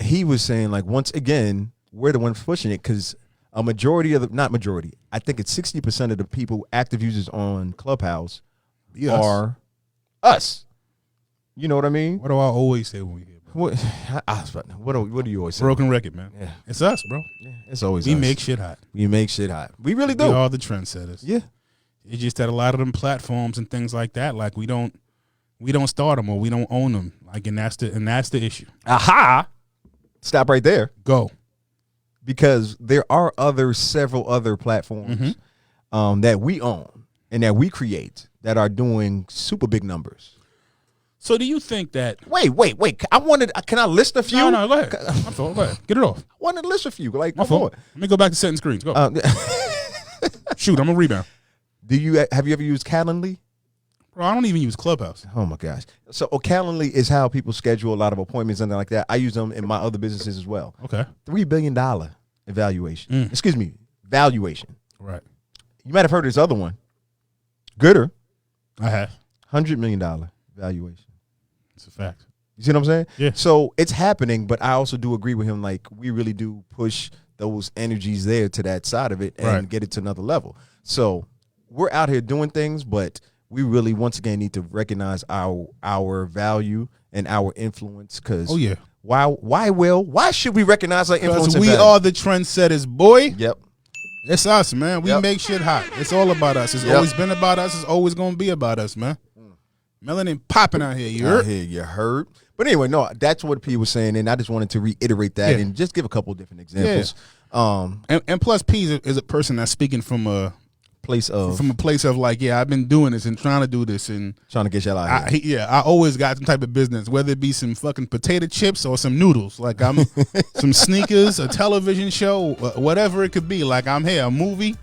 he was saying, like, once again, we're the ones pushing it because a majority of the, not majority, I think it's 60% of the people, active users on Clubhouse are us. You know what I mean? What do I always say when we hear? What do you always say? Broken record, man. Yeah. It's us, bro. Yeah, it's always we us. make shit hot. We make shit hot. We really do. We are the trendsetters. Yeah. It's just that a lot of them platforms and things like that, like we don't start them or we don't own them. Like, and that's the issue. Aha. Stop right there. Go. Because there are several other platforms that we own and that we create that are doing super big numbers. So do you think that? Wait. Can I list a few? No, go ahead. I'm sorry, go ahead. Get it off. I wanted to list a few. Like, my fault. Let me go back to setting screens. Go. Shoot, I'm a rebound. Have you ever used Calendly? Bro, I don't even use Clubhouse. Oh my gosh. So Calendly is how people schedule a lot of appointments and like that. I use them in my other businesses as well. Okay. $3 billion evaluation. Excuse me, valuation. Right. You might have heard of this other one. Gooder. I have. $100 million valuation. It's a fact. You see what I'm saying? Yeah. So it's happening, but I also do agree with him. Like, we really do push those energies there to that side of it and get it to another level. So we're out here doing things, but we really, once again, need to recognize our value and our influence. Because why should we recognize our influence? Because we are the trendsetters, boy. Yep. It's us, man. We make shit hot. It's all about us. It's always been about us. It's always going to be about us, man. Melanin popping out here. You heard? But anyway, no, that's what P was saying, and I just wanted to reiterate that and just give a couple of different examples. And plus, P is a person that's speaking from a place of like, I've been doing this and trying to do this and trying to get y'all out here. I always got some type of business, whether it be some fucking potato chips or some noodles. Like, I'm some sneakers, a television show, whatever it could be. Like, I'm here, a movie.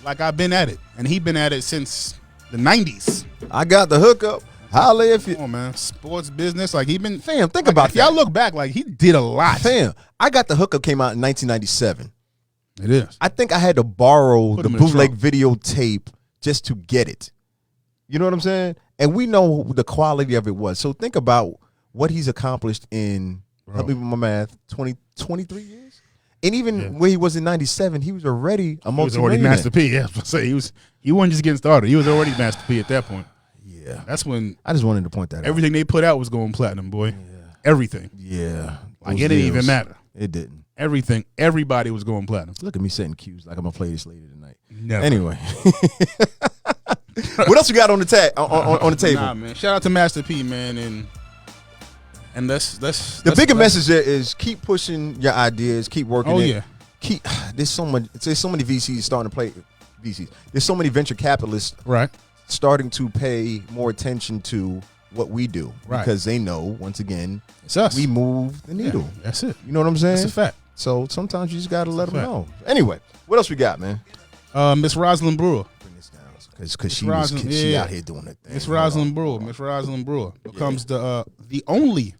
Like, I've been at it, and he been at it since the 90s. I got the hookup. Holla if you. Come on, man. Sports business. Like, he been. Fam, think about that. Y'all look back, like, he did a lot. Fam, I got the hookup came out in 1997. It is. I think I had to borrow the bootleg videotape just to get it. You know what I'm saying? And we know the quality of it was. So think about what he's accomplished in, help me with my math, 23 years? And even when he was in 97, he was already a multi-millionaire. He was already Master P. Yeah, I was gonna say, he wasn't just getting started. He was already Master P at that point. Yeah. That's when I just wanted to point that everything they put out was going platinum, boy. Yeah. Everything. Yeah. Like, it didn't even matter. It didn't. Everything. Everybody was going platinum. Look at me setting cues like I'm going to play this later tonight. Never. Anyway. What else you got on the on the table? Nah, man. Shout out to Master P, man. And let's the bigger message there is keep pushing your ideas, keep working it. Yeah. There's so many VCs starting to play VCs. There's so many venture capitalists starting to pay more attention to what we do because they know, once again, it's us. We move the needle. Yeah, that's it. You know what I'm saying? That's a fact. So sometimes you just got to let them know. Anyway, what else we got, man? Miss Rosalind Brewer. Bring this down because she out here doing it. Miss Rosalind Brewer. Miss Rosalind Brewer becomes the only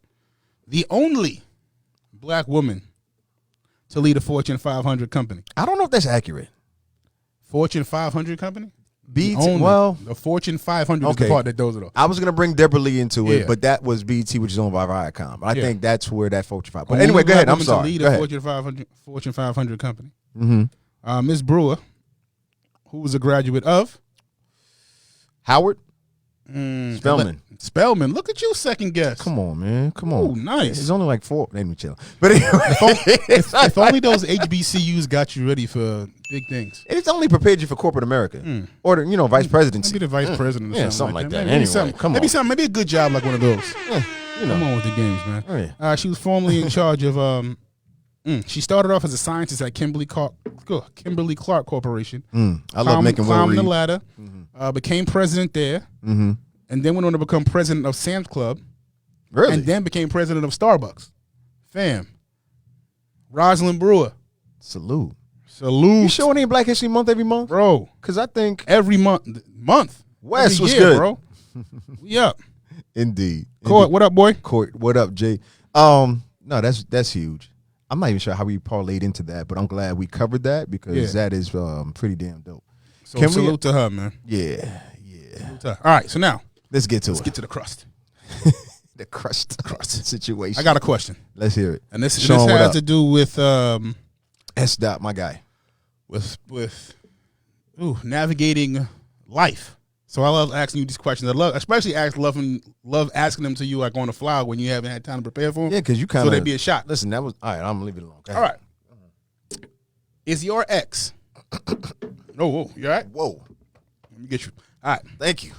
black woman to lead a Fortune 500 company. I don't know if that's accurate. Fortune 500 company? The Fortune 500 is the part that does it all. I was going to bring Deborah Lee into it, but that was BT, which is owned by Viacom. I think that's where that Fortune 500. But anyway, go ahead. I'm sorry. To lead a Fortune 500 company. Ms. Brewer, who was a graduate of Howard Spelman. Look at you, second guess. Come on, man. Come on. Ooh, nice. It's only like 4. Let me chill. But anyway, if only those HBCUs got you ready for big things. It's only prepared you for corporate America or vice presidency. Maybe the vice president. Or something like that. Maybe a good job like one of those. Come on with the games, man. Oh, yeah. She was formerly in charge of. She started off as a scientist at Kimberly Clark Corporation. I love making Will climbed read. the ladder. Became president there. and then went on to become president of Sam's Club. Really? And then became president of Starbucks. Fam. Rosalind Brewer. Salute. You sure it ain't Black History Month every month? Bro. Because I think every month. West was year, good. Bro. We up. Indeed. Court, what up, boy? Court, what up, Jay? No, that's huge. I'm not even sure how we parlayed into that, but I'm glad we covered that because that is pretty damn dope. So salute to her, man. Yeah. Salute to her. All right, so now let's get to Let's get to the crust. The crust situation. I got a question. Let's hear it. And this has to do with S. Dot, my guy. With navigating life. So I love asking you these questions. I love asking them to you like on the fly when you haven't had time to prepare for them. Yeah, because you kind of so they'd be a shot. Listen, that was all right. I'm gonna leave it alone. All right. Is your ex? Whoa, you all right? Whoa. Let me get you. All right. Thank you.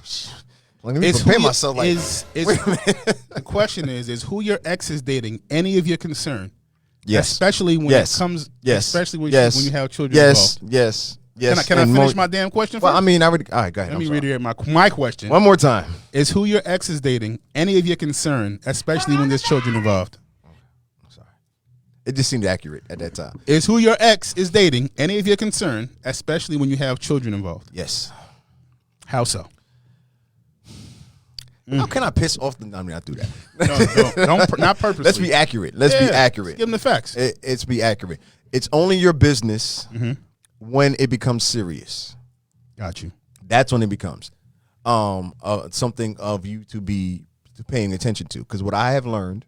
Let me prepare myself. Like, the question is who your ex is dating any of your concern? Yes. Especially when it comes. Yes. Especially when you have children involved. Yes. Can I finish my damn question first? Well, I mean, all right, go ahead. Let me reiterate my question. One more time. Is who your ex is dating any of your concern, especially when there's children involved? I'm sorry. It just seemed accurate at that time. Is who your ex is dating any of your concern, especially when you have children involved? Yes. How so? How can I piss off the? I mean, I do that. No, don't not purposely. Let's be accurate. Let's be accurate. Give them the facts. It's be accurate. It's only your business when it becomes serious. Got you. That's when it becomes something of you to be paying attention to. Because what I have learned,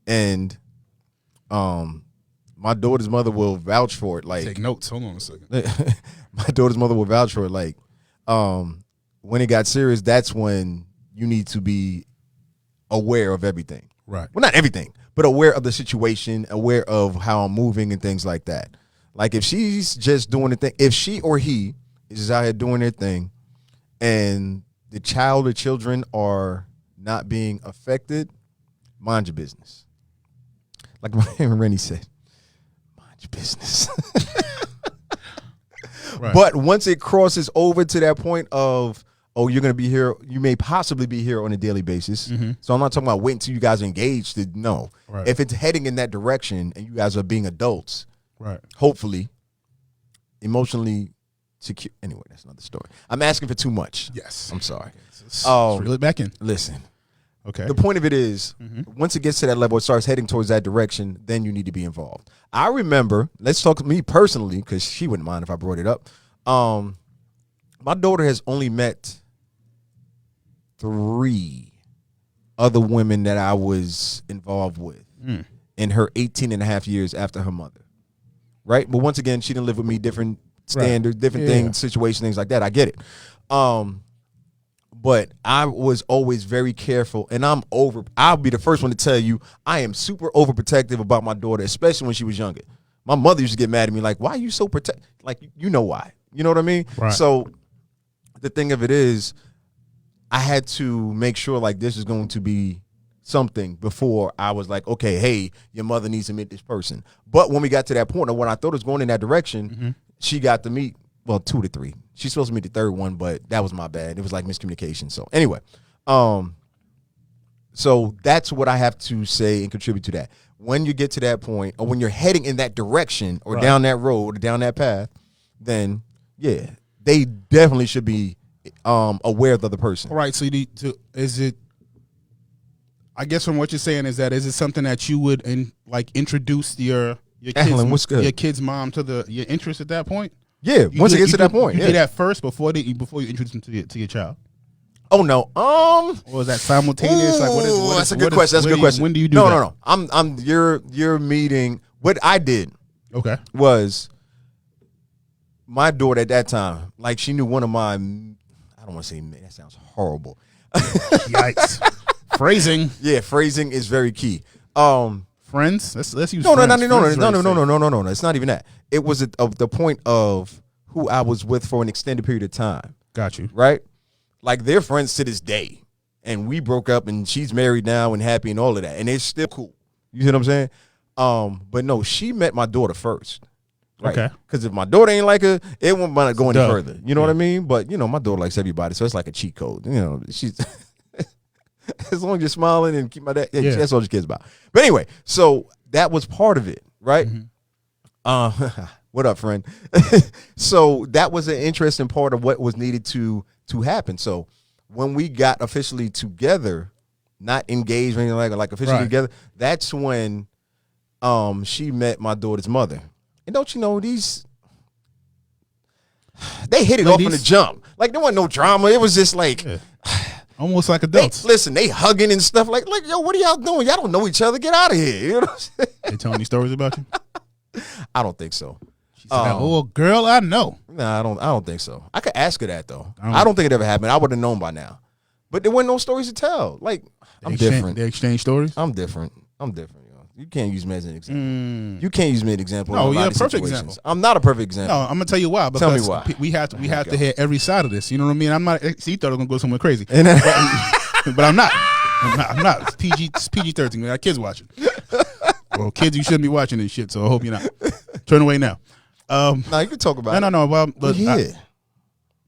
and my daughter's mother will vouch for it. Like, take notes. Hold on a second. My daughter's mother will vouch for it. Like, when it got serious, that's when you need to be aware of everything. Right. Well, not everything, but aware of the situation, aware of how I'm moving and things like that. Like if she's just doing the thing, if she or he is just out here doing their thing and the child or children are not being affected, mind your business. Like my friend Rennie said, mind your business. Right. But once it crosses over to that point of, oh, you're going to be here, you may possibly be here on a daily basis. Mm-hmm. So I'm not talking about waiting until you guys are engaged to know. Right. If it's heading in that direction and you guys are being adults, right? Hopefully, emotionally secure. Anyway, that's another story. I'm asking for too much. Yes. I'm sorry. Let's reel it back in. Listen. Okay. The point of it is, once it gets to that level, it starts heading towards that direction, then you need to be involved. I remember, let's talk to me personally, because she wouldn't mind if I brought it up. My daughter has only met 3 other women that I was involved with in her 18 and a half years after her mother. Right? But once again, she didn't live with me, different standards, different things, situation, things like that. I get it. But I was always very careful, and I'll be the first one to tell you, I am super overprotective about my daughter, especially when she was younger. My mother used to get mad at me, like, why are you so protective? Like, you know why. You know what I mean? Right. So the thing of it is, I had to make sure, like, this is going to be something before I was like, okay, hey, your mother needs to meet this person. But when we got to that point, and when I thought it was going in that direction, she got to meet, 2 to 3. She's supposed to meet the third one, but that was my bad. It was like miscommunication. So anyway, so that's what I have to say and contribute to that. When you get to that point, or when you're heading in that direction, or down that road, or down that path, then yeah, they definitely should be aware of the other person. All right. So you need to, I guess from what you're saying is it something that you would introduce your kid's mom to your interest at that point? Yeah, once it gets to that point. You did that first before you introduce them to your child. Oh no. Or is that simultaneous? That's a good question. That's a good question. When do you do that? No. You're meeting. What I did. Okay. Was my daughter at that time, like she knew one of my. I don't want to say that sounds horrible. Yikes. Phrasing. Yeah, phrasing is very key. Friends. Let's use. No. It's not even that. It was of the point of who I was with for an extended period of time. Got you. Right? Like they're friends to this day. And we broke up and she's married now and happy and all of that. And it's still cool. You see what I'm saying? But no, she met my daughter first. Right? Okay. Because if my daughter ain't like her, it won't go any further. You know what I mean? But my daughter likes everybody, so it's like a cheat code. She's as long as you're smiling and keep my dad. Yeah, that's all your kids about. But anyway, so that was part of it, right? What up, friend? So that was an interesting part of what was needed to happen. So when we got officially together, not engaged or anything like officially together, that's when she met my daughter's mother. And don't you know, they hit it off in the jump. Like, there wasn't no drama. It was just like almost like adults. They hugging and stuff like, yo, what are y'all doing? Y'all don't know each other. Get out of here. You know what I'm saying? They telling these stories about you? I don't think so. She said, "Oh, girl, I know." Nah, I don't think so. I could ask her that though. I don't think it ever happened. I would have known by now. But there weren't no stories to tell. Like, I'm different. They exchange stories? I'm different. You can't use me as an example. You can't use me as an example. No, you're a perfect example. I'm not a perfect example. No, I'm gonna tell you why. Because tell me why. We have to hear every side of this. You know what I mean? I'm not. See, you thought I was gonna go somewhere crazy, but I'm not. I'm not. It's PG-13. We got kids watching. Well, kids, you shouldn't be watching this shit. So I hope you're not. Turn away now. No, you can talk about it. No. Well, but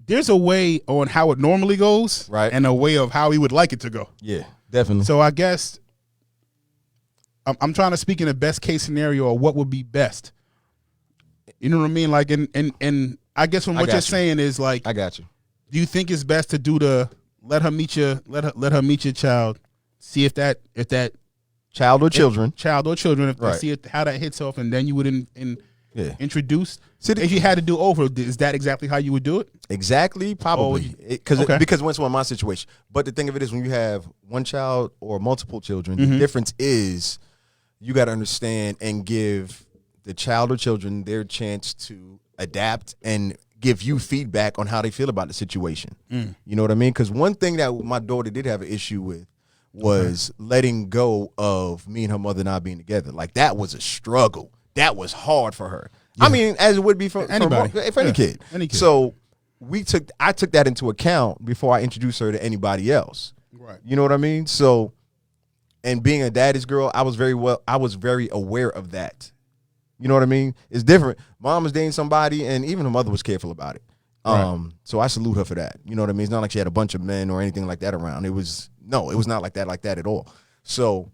there's a way on how it normally goes, right, and a way of how we would like it to go. Yeah, definitely. So I guess I'm trying to speak in the best case scenario or what would be best. You know what I mean? Like, and I guess from what you're saying is like, I got you. Do you think it's best to do let her meet your child, see if that child or children, see how that hits off, and then you would introduce. If you had to do over, is that exactly how you would do it? Exactly, probably, because once in my situation. But the thing of it is, when you have one child or multiple children, the difference is you got to understand and give the child or children their chance to adapt and give you feedback on how they feel about the situation. You know what I mean? Because one thing that my daughter did have an issue with was letting go of me and her mother not being together. Like, that was a struggle. That was hard for her. Yeah. I mean, as it would be for anybody, for any kid. So I took that into account before I introduced her to anybody else. Right. You know what I mean? So, and being a daddy's girl, I was very aware of that. You know what I mean? It's different. Mom was dating somebody, and even her mother was careful about it. So I salute her for that. You know what I mean? It's not like she had a bunch of men or anything like that around. It was not like that at all. So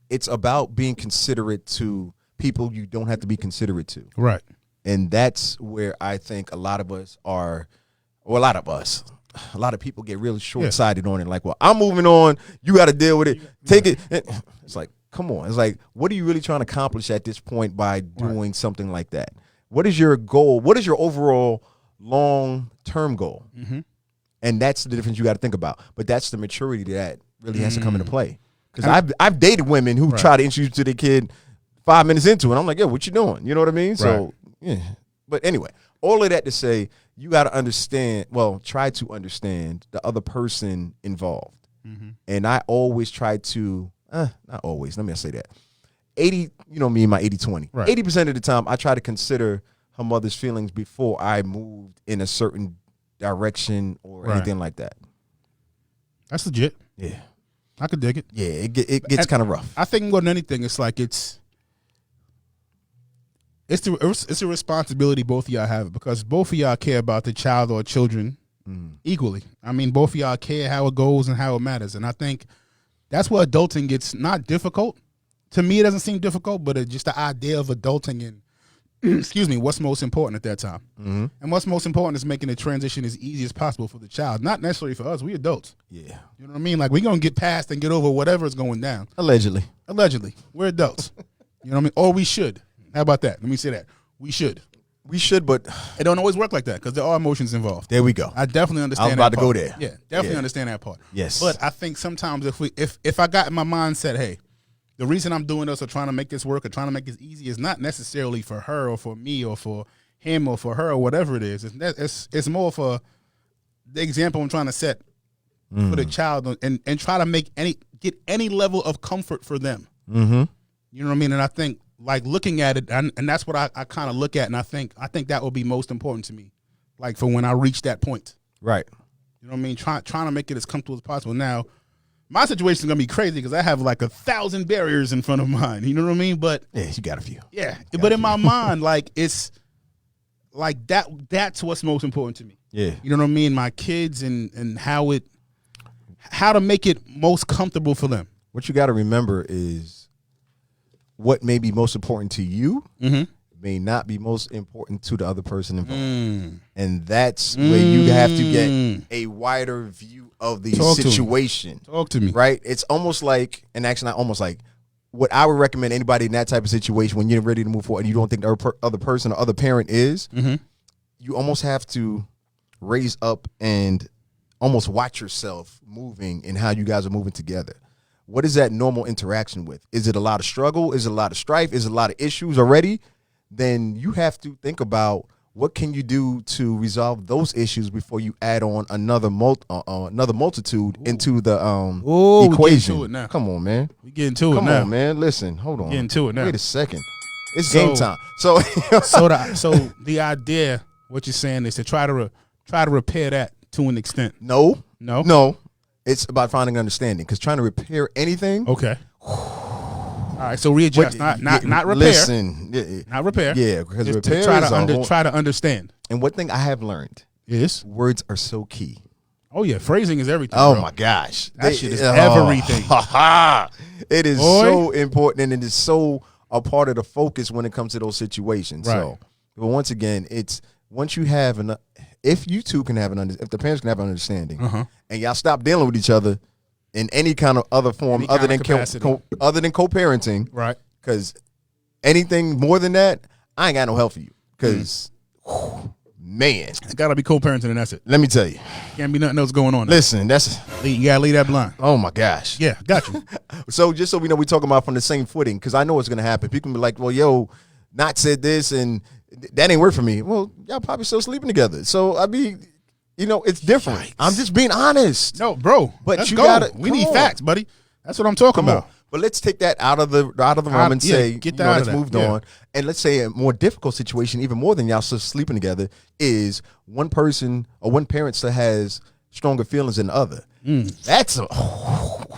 it's about being considerate to people you don't have to be considerate to. Right. And that's where I think a lot of people get really short-sighted on it. Like, well, I'm moving on. You got to deal with it. Take it. It's like, come on. It's like, what are you really trying to accomplish at this point by doing something like that? What is your goal? What is your overall long-term goal? And that's the difference you got to think about. But that's the maturity that really has to come into play. Because I've dated women who try to introduce to their kid 5 minutes into it. I'm like, yo, what you doing? You know what I mean? So, yeah. But anyway, all of that to say, you got to understand, try to understand the other person involved. And I always try to, not always, let me say that. 80, you know me and my 80-20. Right. 80% of the time, I try to consider her mother's feelings before I moved in a certain direction or anything like that. That's legit. Yeah. I could dig it. Yeah, it gets kind of rough. I think more than anything, it's like it's a responsibility both of y'all have, because both of y'all care about the child or children equally. I mean, both of y'all care how it goes and how it matters. And I think that's where adulting gets not difficult. To me, it doesn't seem difficult, but just the idea of adulting and, what's most important at that time. And what's most important is making the transition as easy as possible for the child. Not necessarily for us. We adults. Yeah. You know what I mean? Like, we're going to get past and get over whatever is going down. Allegedly. We're adults. You know what I mean? Or we should. How about that? Let me say that. We should, but it don't always work like that because there are emotions involved. There we go. I definitely understand. I was about to go there. Yeah, definitely understand that part. Yes, but I think sometimes if I got in my mindset, hey, the reason I'm doing this or trying to make this work or trying to make this easy is not necessarily for her or for me or for him or for her or whatever it is. It's more for the example I'm trying to set for the child and try to get any level of comfort for them. You know what I mean? And I think, like, looking at it, and that's what I kind of look at, and I think that will be most important to me, like, for when I reach that point. Right. You know what I mean? Trying to make it as comfortable as possible. Now, my situation is going to be crazy because I have, like, 1,000 barriers in front of mine. You know what I mean? But yeah, you got a few. Yeah. But in my mind, like, it's, like, that's what's most important to me. Yeah. You know what I mean? My kids and how how to make it most comfortable for them. What you got to remember is what may be most important to you may not be most important to the other person involved. And that's where you have to get a wider view of the situation. Talk to me. Right? It's almost like, and actually not almost like, what I would recommend anybody in that type of situation when you're ready to move forward and you don't think the other person or other parent is, you almost have to raise up and almost watch yourself moving and how you guys are moving together. What is that normal interaction with? Is it a lot of struggle? Is it a lot of strife? Is it a lot of issues already? Then you have to think about what can you do to resolve those issues before you add on another multitude into the equation. We getting to it now. Come on, man. We getting to it Come now. on, man. Listen, hold on. Getting to it now. Wait a second. It's game time. So the idea, what you're saying is to try to repair that to an extent. No. No. It's about finding understanding, because trying to repair anything. Okay. All right. So readjust, not repair. Listen, not repair. Yeah, because Just repair to try to understand. And one thing I have learned is words are so key. Oh yeah, phrasing is everything. Oh bro. my gosh, that shit is everything. It is so important, and it is so a part of the focus when it comes to those situations. Right. So, but once again, it's once you have if you two can have if the parents can have an understanding, and y'all stop dealing with each other in any kind of other form other than co-parenting, right? Because anything more than that, I ain't got no help for you. Because man, it's gotta be co-parenting, and that's it. Let me tell you, can't be nothing else going on. Listen, you gotta leave that blind. Oh my gosh, yeah, got you. So just so we know, we're talking about from the same footing, because I know it's gonna happen. People can be like, well, yo, Not said this and that ain't work for me. Well, y'all probably still sleeping together. So I mean, it's different. Yikes. I'm just being honest. No, bro. But we need facts, buddy. That's what I'm talking about. But let's take that out of the realm and say, let's move on. And let's say a more difficult situation, even more than y'all still sleeping together, is one person or one parent still has stronger feelings than the other. That's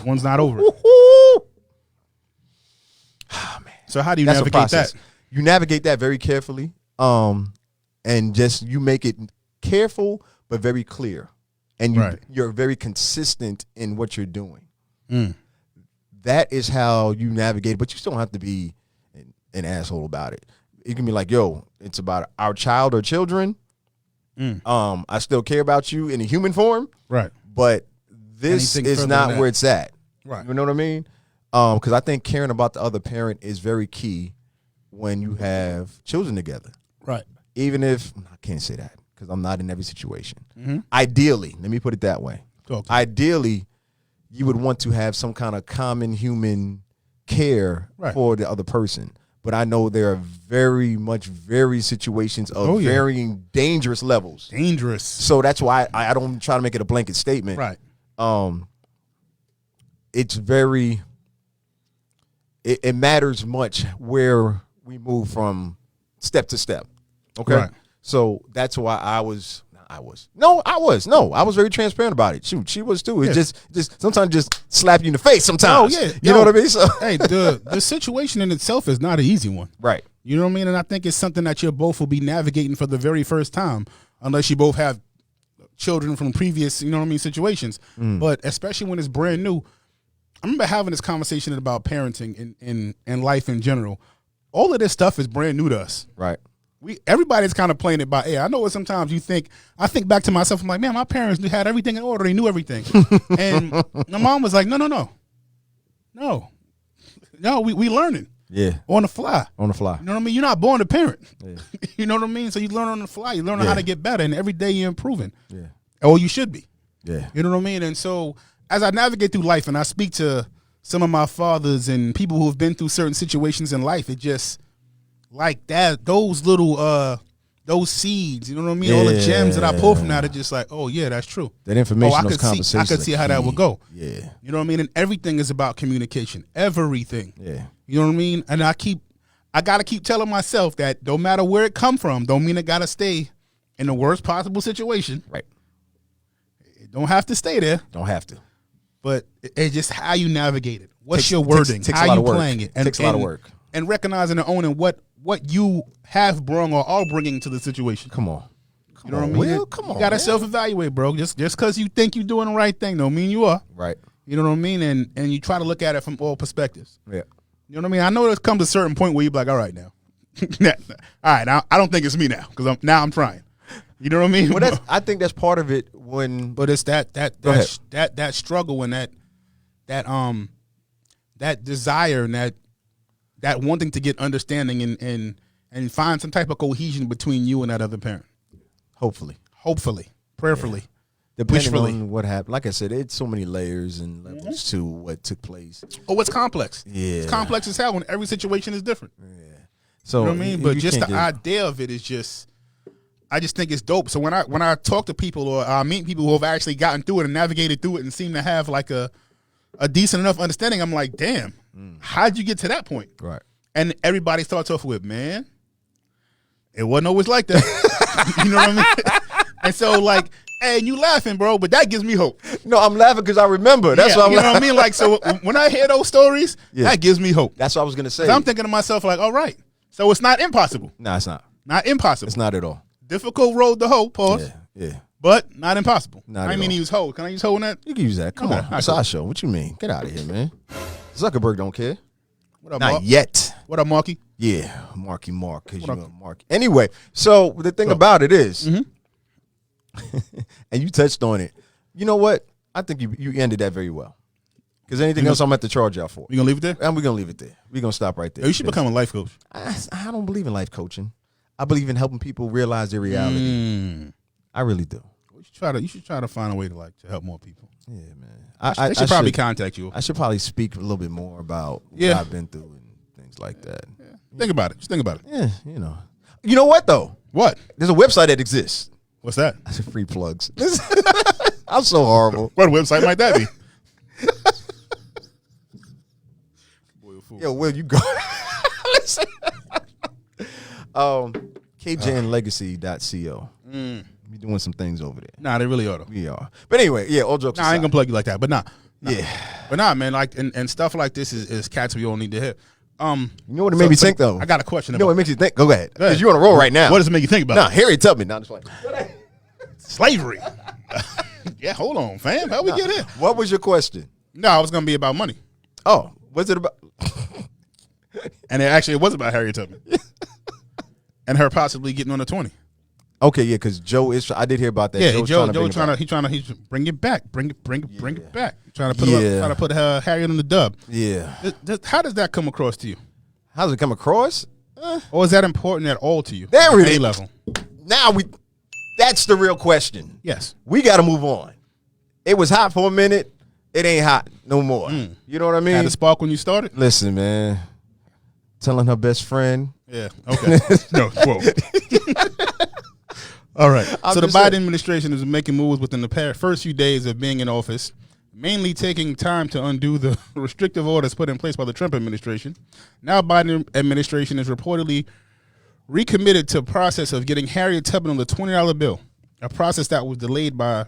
one's not over. Oh, man. So how do you navigate that? You navigate that very carefully, and just you make it careful but very clear, and you're very consistent in what you're doing. That is how you navigate, but you still don't have to be an asshole about it. You can be like, yo, it's about our child or children. I still care about you in a human form. Right. But this is not where it's at. Right. You know what I mean? Because I think caring about the other parent is very key when you have children together. Right. Even if, I can't say that because I'm not in every situation. Ideally, let me put it that way. Ideally, you would want to have some kind of common human care for the other person. But I know there are very situations of varying dangerous levels. Dangerous. So that's why I don't try to make it a blanket statement. Right. It's very, it matters much where we move from step to step. Okay. Right. So that's why I was very transparent about it. Shoot, she was too. It just sometimes just slap you in the face sometimes. Oh yeah. You know what I mean? So hey, the situation in itself is not an easy one. Right. You know what I mean? And I think it's something that you both will be navigating for the very first time, unless you both have children from previous, situations. But especially when it's brand new. I remember having this conversation about parenting and life in general. All of this stuff is brand new to us. Right. Everybody's kind of playing it by ear. I know what sometimes you think. I think back to myself. I'm like, man, my parents had everything in order. They knew everything. And my mom was like, no. We learning. Yeah. On the fly. On the fly. You know what I mean? You're not born a parent. Yeah. You know what I mean? So you learn on the fly. You learn how to get better, and every day you're improving. Yeah. Or you should be. Yeah. You know what I mean? And so as I navigate through life and I speak to some of my fathers and people who have been through certain situations in life, it just like that, those little those seeds, you know what I mean? Yeah. All the gems that I pull from that are just like, oh yeah, that's true. That information, those conversations. I could see how that would go. Yeah. You know what I mean? And everything is about communication. Everything. Yeah. You know what I mean? And I gotta keep telling myself that no matter where it come from, don't mean it gotta stay in the worst possible situation. Right. It don't have to stay there. Don't have to. But it's just how you navigate it. What's your wording? How you playing it? Takes a lot of work. And recognizing and owning what you have brung or are bringing to the situation. Come on. You know what I mean? Will, come on, you gotta man. self-evaluate, bro. Just because you think you're doing the right thing don't mean you are. Right. You know what I mean? And you try to look at it from all perspectives. Yeah. You know what I mean? I know there comes a certain point where you're like, all right now. All right, now I don't think it's me now because I'm trying. You know what I mean? Well, I think that's part of it when. But it's that struggle and that desire and that wanting to get understanding and find some type of cohesion between you and that other parent. Hopefully, prayerfully, depending wishfully. on what happened. Like I said, it's so many layers and levels to what took place. Oh, it's complex. Yeah, it's complex as hell when every situation is different. Yeah. So you know what I mean? But just the idea of it is just. I just think it's dope. So when I talk to people or I meet people who have actually gotten through it and navigated through it and seem to have like a decent enough understanding, I'm like, damn, how'd you get to that point? Right. And everybody starts off with, man, it wasn't always like that. You know what I mean? And so like, hey, you laughing, bro, but that gives me hope. No, I'm laughing because I remember. That's what I'm you know what I mean? Like, so when I hear those stories, that gives me hope. That's what I was going to say. I'm thinking to myself like, all right, so it's not impossible. No, it's not. Not impossible. It's not at all. Difficult road to hoe, pause. Yeah. But not impossible. Not I mean use hoe. Can I use hoe in that? You can use that. Come on. It's our show. What you mean? Get out of here, man. Zuckerberg don't care. What up, Not Mark? yet. What up, Marky? Yeah, Marky Mark. Because you know Marky. Anyway, so the thing about it is, and you touched on it. You know what? I think you ended that very well. Because anything else I'm going to have to charge y'all for. You going to leave it there? And we're going to leave it there. We're going to stop right there. Yo, you should become a life coach. I don't believe in life coaching. I believe in helping people realize their reality. I really do. You should try to find a way to help more people. Yeah, man. They should probably contact you. I should probably speak a little bit more about what I've been through and things like that. Yeah. Think about it. Just think about it. Yeah, you know. You know what though? What? There's a website that exists. What's that? I said free plugs. I'm so horrible. What website might that be? Yo, Will, you go. Listen. KJNLegacy.co. We doing some things over there. Nah, they really are though. We are. But anyway, yeah, all jokes aside. I ain't gonna plug you like that, but nah. Yeah. But nah, man, like and stuff like this is cats we all need to hear. You know what it made me think though? I got a question. You know what makes you think? Go ahead. Because you're on a roll right now. What does it make you think about? Nah, Harriet Tubman. Nah, just like slavery. Yeah, hold on, fam. How we get here? What was your question? No, I was gonna be about money. Oh, what's it about? And it was about Harriet Tubman. And her possibly getting on the 20. Okay, yeah, because Joe is. I did hear about that. Yeah, Joe's trying to bring it back, bring it back. Trying to put Harriet on the dub. Yeah. How does that come across to you? How does it come across? Or is that important at all to you? There it is. A-level. Now that's the real question. Yes. We got to move on. It was hot for a minute. It ain't hot no more. You know what I mean? Had a spark when you started? Listen, man. Telling her best friend. Yeah. Okay. No. Whoa. All right. So the Biden administration is making moves within the first few days of being in office, mainly taking time to undo the restrictive orders put in place by the Trump administration. Now Biden administration is reportedly recommitted to a process of getting Harriet Tubman on the $20 bill, a process that was delayed by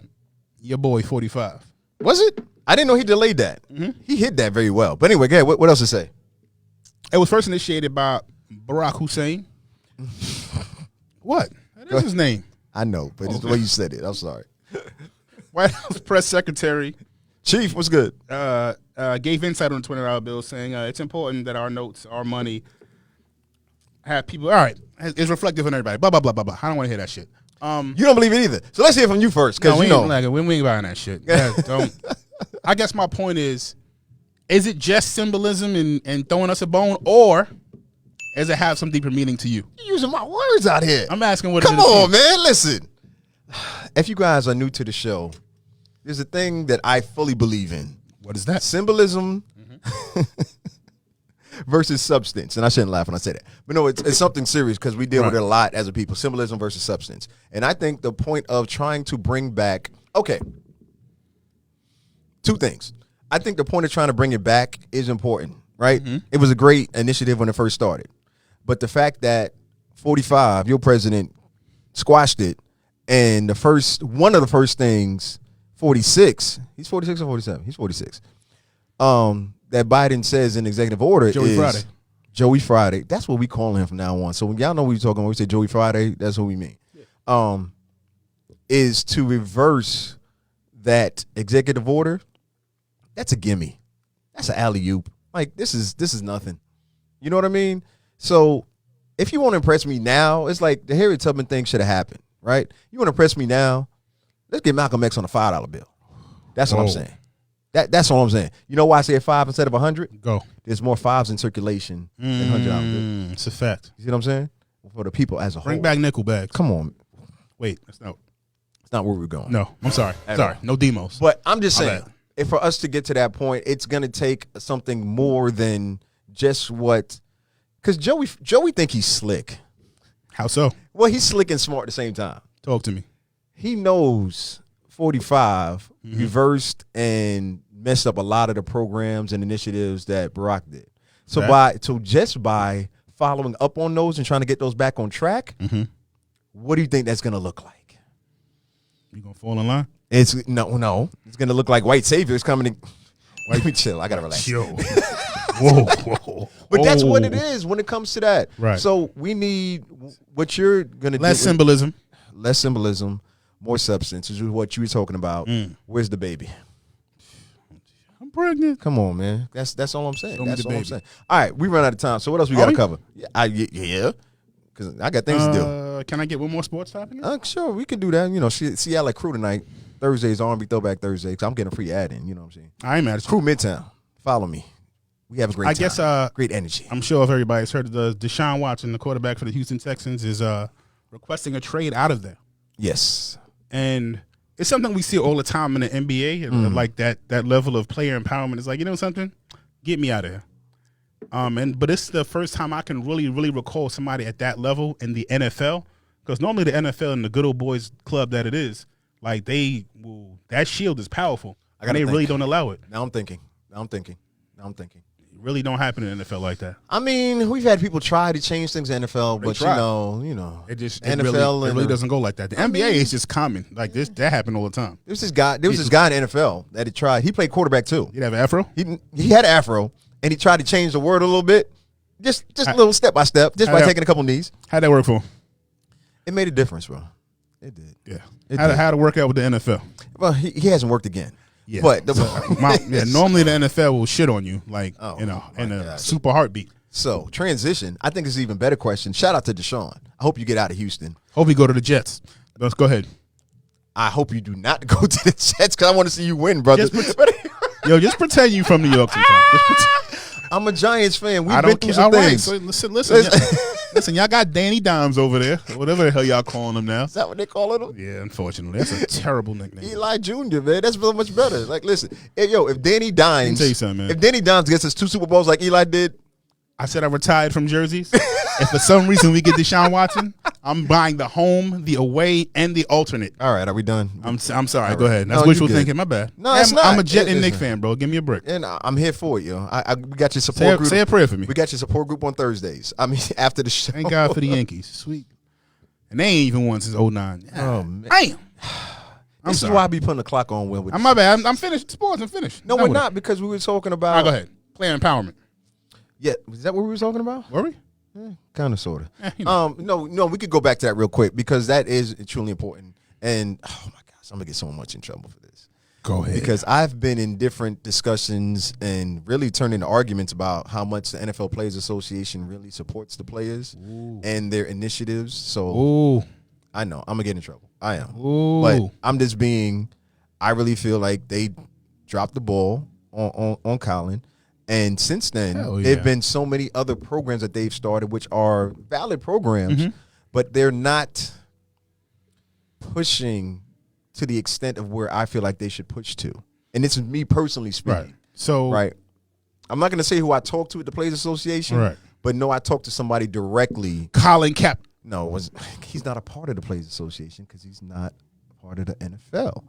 your boy 45. Was it? I didn't know he delayed that. He hit that very well. But anyway, go ahead. What else to say? It was first initiated by Barack Hussein. What? That is his name. I know, but it's the way you said it. I'm sorry. White House Press Secretary Chief, what's good? Gave insight on the $20 bill, saying it's important that our notes, our money, have people. All right, it's reflective on everybody. Blah blah blah blah blah. I don't want to hear that shit. You don't believe it either. So let's hear from you first, because we ain't buying that shit. Yeah, don't. I guess my point is it just symbolism and throwing us a bone, or does it have some deeper meaning to you? You're using my words out here. I'm asking what. Come on, man. Listen. If you guys are new to the show, there's a thing that I fully believe in. What is that? Symbolism versus substance. And I shouldn't laugh when I say that. But no, it's something serious because we deal with it a lot as a people. Symbolism versus substance. And I think the point of trying to bring back, two things. I think the point of trying to bring it back is important, right? It was a great initiative when it first started. But the fact that 45, your president, squashed it, and one of the first things, 46, he's 46 or 47? He's 46. That Biden says in executive order is Joey Friday. That's what we call him from now on. So when y'all know what we're talking about, we say Joey Friday, that's what we mean. is to reverse that executive order, that's a gimme. That's an alley-oop. Like, this is nothing. You know what I mean? So if you want to impress me now, it's like the Harriet Tubman thing should have happened, right? You want to impress me now, let's get Malcolm X on a $5 bill. That's what I'm saying. That's all I'm saying. You know why I say 5 instead of 100? Go. There's more 5s in circulation than $100 bills. It's a fact. You see what I'm saying? For the people as a whole. Bring back nickel bags. Come on. Wait, that's not. It's not where we're going. No, I'm sorry. Sorry, no demos. But I'm just saying, bad. if for us to get to that point, it's gonna take something more than just what. Because Joey think he's slick. How so? Well, he's slick and smart at the same time. Talk to me. He knows 45 reversed and messed up a lot of the programs and initiatives that Barack did. So just by following up on those and trying to get those back on track, what do you think that's gonna look like? You gonna fall in line? It's no. It's gonna look like white saviors coming in. Let me chill. I gotta relax. Yo. Whoa. But that's what it is when it comes to that. Right. So we need what you're gonna Less do. symbolism. Less symbolism, more substance. Is what you were talking about. Where's the baby? I'm pregnant. Come on, man. That's all I'm saying. Show me That's the all I'm baby. saying. All right, we run out of time. So what else we got to cover? Yeah. Because I got things to do. Can I get one more sports topic? Sure, we can do that. You know, Seattle Crew tonight. Thursday's R&B Throwback Thursday. Because I'm getting a free ad in. You know what I'm saying? I ain't mad at you. Crew Midtown. Follow me. We have a great time. Guess great energy. I'm sure if everybody's heard of the Deshaun Watson, the quarterback for the Houston Texans, is requesting a trade out of there. Yes. And it's something we see all the time in the NBA. Like that level of player empowerment is like, you know something? Get me out of here. But it's the first time I can really recall somebody at that level in the NFL, because normally the NFL and the good old boys club that it is, like that shield is powerful, and they really don't allow it. Now I'm thinking. It really don't happen in the NFL like that. I mean, we've had people try to change things in NFL, but you know, NFL really doesn't go like that. The NBA is just common. Like that happened all the time. There was this guy in the NFL that had tried. He played quarterback too. He'd have an afro. He had an afro. And he tried to change the word a little bit, just a little step by step, just by taking a couple knees. How'd that work for him? It made a difference, bro. It did. Yeah. How'd it work out with the NFL? Well, he hasn't worked again. Yeah. But normally the NFL will shit on you, like in a super heartbeat. So transition. I think it's an even better question. Shout out to Deshaun. I hope you get out of Houston. Hope you go to the Jets. Let's go ahead. I hope you do not go to the Jets, because I want to see you win, brother. Just pretend you from New York sometime. I'm a Giants fan. We've been through some things. Right. So listen, y'all got Danny Dimes over there, whatever the hell y'all calling him now. Is that what they calling him? Yeah, unfortunately, that's a terrible nickname. Eli Jr., man, that's so much better. Like, listen, if Danny Dimes, let me tell you something, man. If Danny Dimes gets us 2 Super Bowls like Eli did, I said I retired from jerseys. If for some reason we get Deshaun Watson, I'm buying the home, the away, and the alternate. All right, are we done? I'm sorry. Go ahead. That's wishful thinking. My bad. No, it's not. I'm a Jet and Nick fan, bro. Give me a break. And I'm here for it, yo. We got your support group. Say a prayer for me. We got your support group on Thursdays. I mean, after the show. Thank God for the Yankees. Sweet. And they ain't even won since 09. Oh, man. Damn. This is why I be putting the clock on. My bad. I'm finished. Sports, I'm finished. No, we're not, because we were talking about. All right, go ahead. Player empowerment. Yeah, is that what we were talking about? Were we? Kind of, sort of. No, we could go back to that real quick, because that is truly important. And oh my gosh, I'm gonna get so much in trouble for this. Go ahead. Because I've been in different discussions and really turned into arguments about how much the NFL Players Association really supports the players and their initiatives. So I know I'm gonna get in trouble. I am. But I'm just I really feel like they dropped the ball on Colin. And since then, there have been so many other programs that they've started, which are valid programs, but they're not pushing to the extent of where I feel like they should push to. And this is me personally speaking. Right. So, I'm not going to say who I talked to at the Players Association, but no, I talked to somebody directly. Colin Kaepernick. No, he's not a part of the Players Association, because he's not a part of the NFL.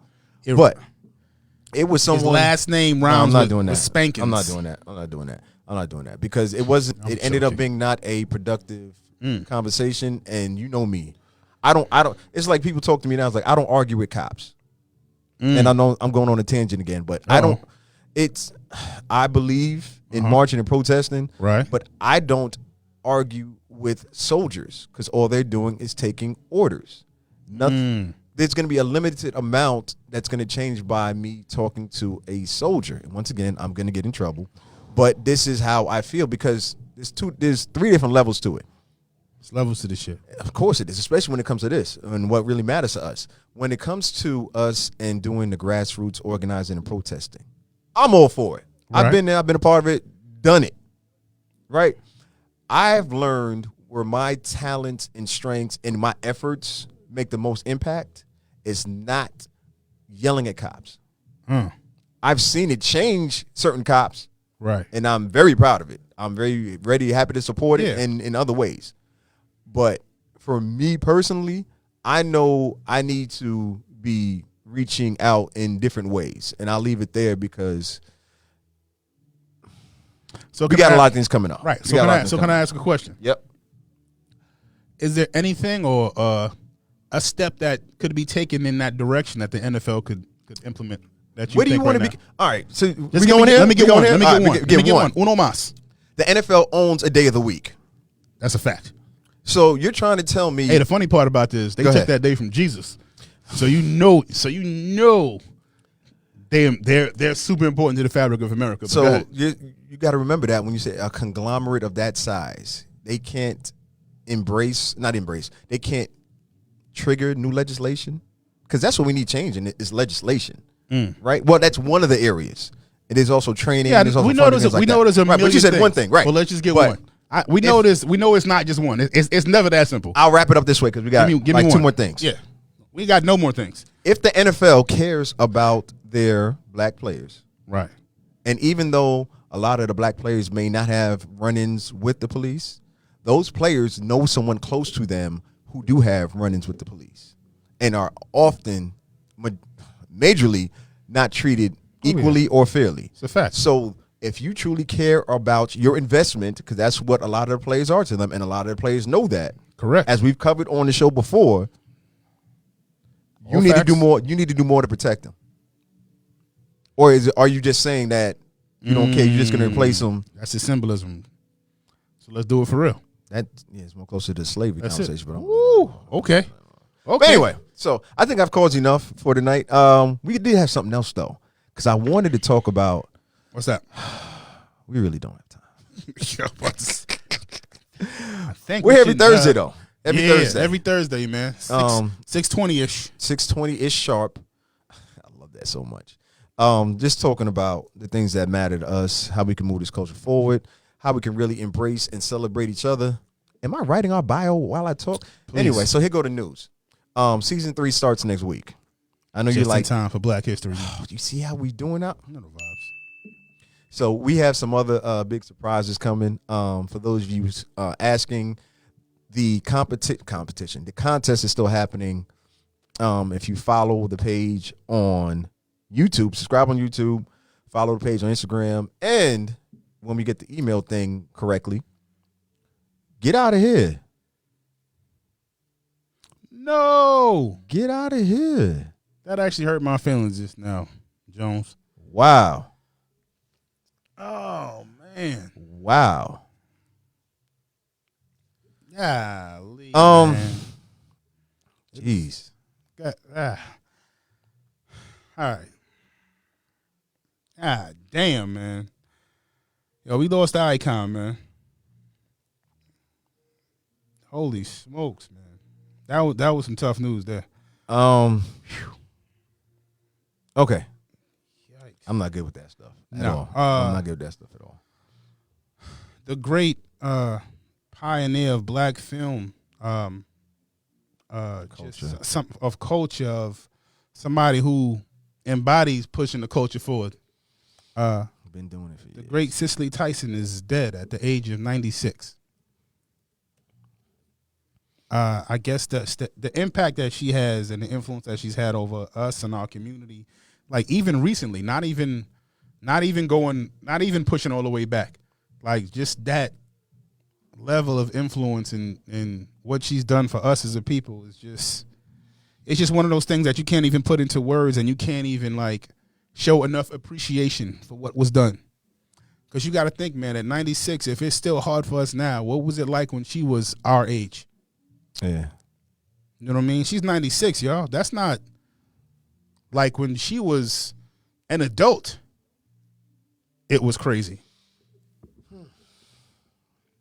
But it was someone. His last name rhymes with Spankins. I'm not doing that because it wasn't. It ended up being not a productive conversation. And you know me, I don't. It's like people talk to me now. It's like I don't argue with cops. And I know I'm going on a tangent again, but I don't. I believe in marching and protesting, right? But I don't argue with soldiers, because all they're doing is taking orders. Nothing. there's going to be a limited amount that's going to change by me talking to a soldier. And once again, I'm going to get in trouble. But this is how I feel because there's 3 different levels to it. It's levels to this shit. Of course it is, especially when it comes to this and what really matters to us. When it comes to us and doing the grassroots organizing and protesting, I'm all for it. Right. I've been there. I've been a part of it, done it. Right? I've learned where my talents and strengths and my efforts make the most impact is not yelling at cops. I've seen it change certain cops. Right. And I'm very proud of it. I'm very ready, happy to support it in other ways. But for me personally, I know I need to be reaching out in different ways. And I'll leave it there because we got a lot of things coming up. Right. So can I ask a question? Yep. Is there anything or a step that could be taken in that direction that the NFL could implement? That you Where do you want right to be? All right. So let me get one. Let me get one. Uno mas. The NFL owns a day of the week. That's a fact. So you're trying to tell me? Hey, the funny part about this, they took that day from Jesus. So you know, they're super important to the fabric of America. So you got to remember that when you say a conglomerate of that size, they can't they can't trigger new legislation because that's what we need changing is legislation, right? Well, that's one of the areas. It is also training. Yeah, also we know there's a million right, but you said things. one thing, right? Well, let's just get one. We know it's not just one. It's never that simple. I'll wrap it up this way because we got give me 2 more things. Yeah, we got no more things. If the NFL cares about their black players, right, and even though a lot of the black players may not have run-ins with the police, those players know someone close to them who do have run-ins with the police and are often majorly not treated equally or fairly. It's a fact. So if you truly care about your investment, because that's what a lot of the players are to them, and a lot of the players know that. Correct. As we've covered on the show before, you need to do more. You need to do more to protect them. Or are you just saying that you don't care? You're just going to replace them? That's the symbolism. So let's do it for real. It's more closer to the slavery conversation. But okay. But anyway, so I think I've caused enough for tonight. We did have something else though, because I wanted to talk about. What's that? We really don't have time. I think we're every Thursday though. Every Thursday, man. 6:20ish. 6:20ish sharp. I love that so much. Just talking about the things that matter to us, how we can move this culture forward, how we can really embrace and celebrate each other. Am I writing our bio while I talk? Please. Anyway, so here go the news. Season 3 starts next week. I know just you're like time for Black History. You see how we doing out? I know the vibes. So we have some other big surprises coming. For those of you asking, the competition, the contest is still happening. If you follow the page on YouTube, subscribe on YouTube, follow the page on Instagram, and when we get the email thing correctly, get out of here. No. Get out of here. That actually hurt my feelings just now, Jones. Wow. Oh, man. Wow. Golly, man. Jeez. All right. Ah, damn, man. Yo, we lost the icon, man. Holy smokes, man. That was some tough news there. Okay. Yikes. I'm not good with that stuff at No. all. I'm not good with that stuff at all. The great pioneer of black film, Culture. just culture of somebody who embodies pushing the culture forward. Been doing it for years. The great Cicely Tyson is dead at the age of 96. I guess the impact that she has and the influence that she's had over us and our community, like even recently, not even pushing all the way back, like just that level of influence and what she's done for us as a people is it's just one of those things that you can't even put into words, and you can't even like show enough appreciation for what was done. Because you got to think, man, at 96, if it's still hard for us now, what was it like when she was our age? Yeah. You know what I mean? She's 96, y'all. That's not like when she was an adult. It was crazy.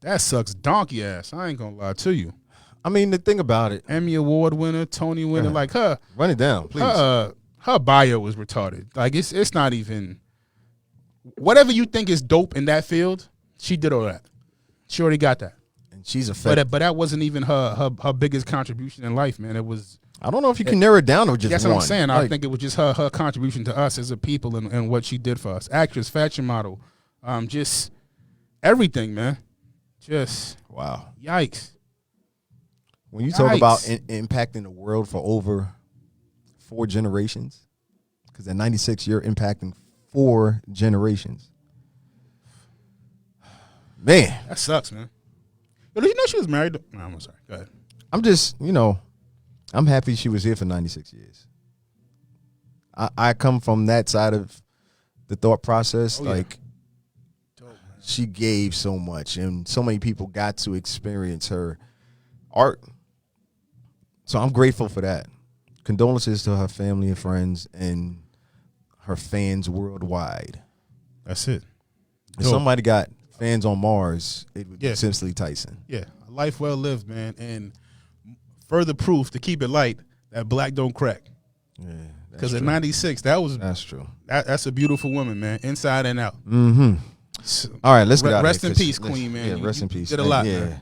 That sucks donkey ass. I ain't gonna lie to you. I mean, the thing about it, Emmy Award winner, Tony winner, like her. Run it down, please. Her bio was retarded. Like it's not even. Whatever you think is dope in that field, she did all that. She already got that. And she's effective. But that wasn't even her biggest contribution in life, man. It was. I don't know if you can narrow it down or just That's one. what I'm saying. I think it was just her contribution to us as a people and what she did for us. Actress, fashion model, just everything, man. Just wow. Yikes. When you talk about impacting the world for over 4 generations, because at 96 you're impacting 4 generations. Man, that sucks, man. But did you know she was married? No, I'm sorry. Go ahead. I'm just, I'm happy she was here for 96 years. I come from that side of the thought process. She gave so much, and so many people got to experience her art. So I'm grateful for that. Condolences to her family and friends and her fans worldwide. That's it. If somebody got fans on Mars, it would be Cicely Tyson. Yeah, a life well lived, man. And further proof, to keep it light, that black don't crack. Yeah, because at 96, that's true. That's a beautiful woman, man, inside and out. Mm-hmm. So, all right, let's get out. Rest in peace, Queen, man. Yeah, rest in peace. Did a lot, man.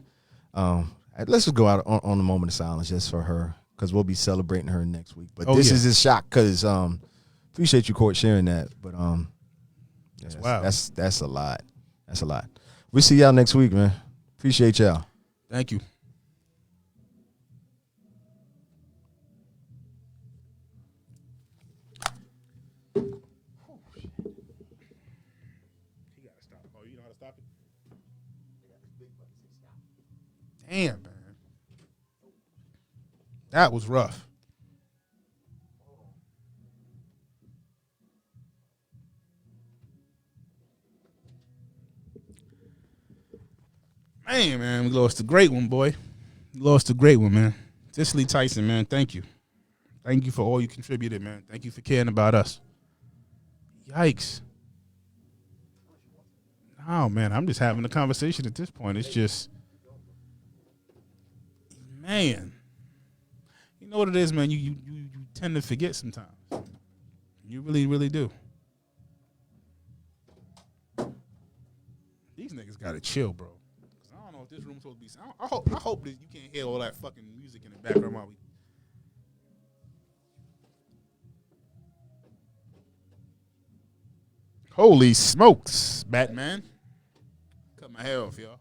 Let's just go out on a moment of silence just for her, because we'll be celebrating her next week. But this is a shock, because appreciate you, Court, sharing that. But wow, that's a lot. That's a lot. We see y'all next week, man. Appreciate y'all. Thank you. Damn, man. That was rough. Man, we lost a great one, boy. We lost a great one, man. Cicely Tyson, man, thank you. Thank you for all you contributed, man. Thank you for caring about us. Yikes. Oh, man, I'm just having a conversation at this point. It's just... Man, you know what it is, man. You tend to forget sometimes. You really, really do. These niggas gotta chill, bro. Cause I don't know if this room's supposed to be. I hope that you can't hear all that fucking music in the background while we. Holy smokes, Batman! Cut my hair off, y'all.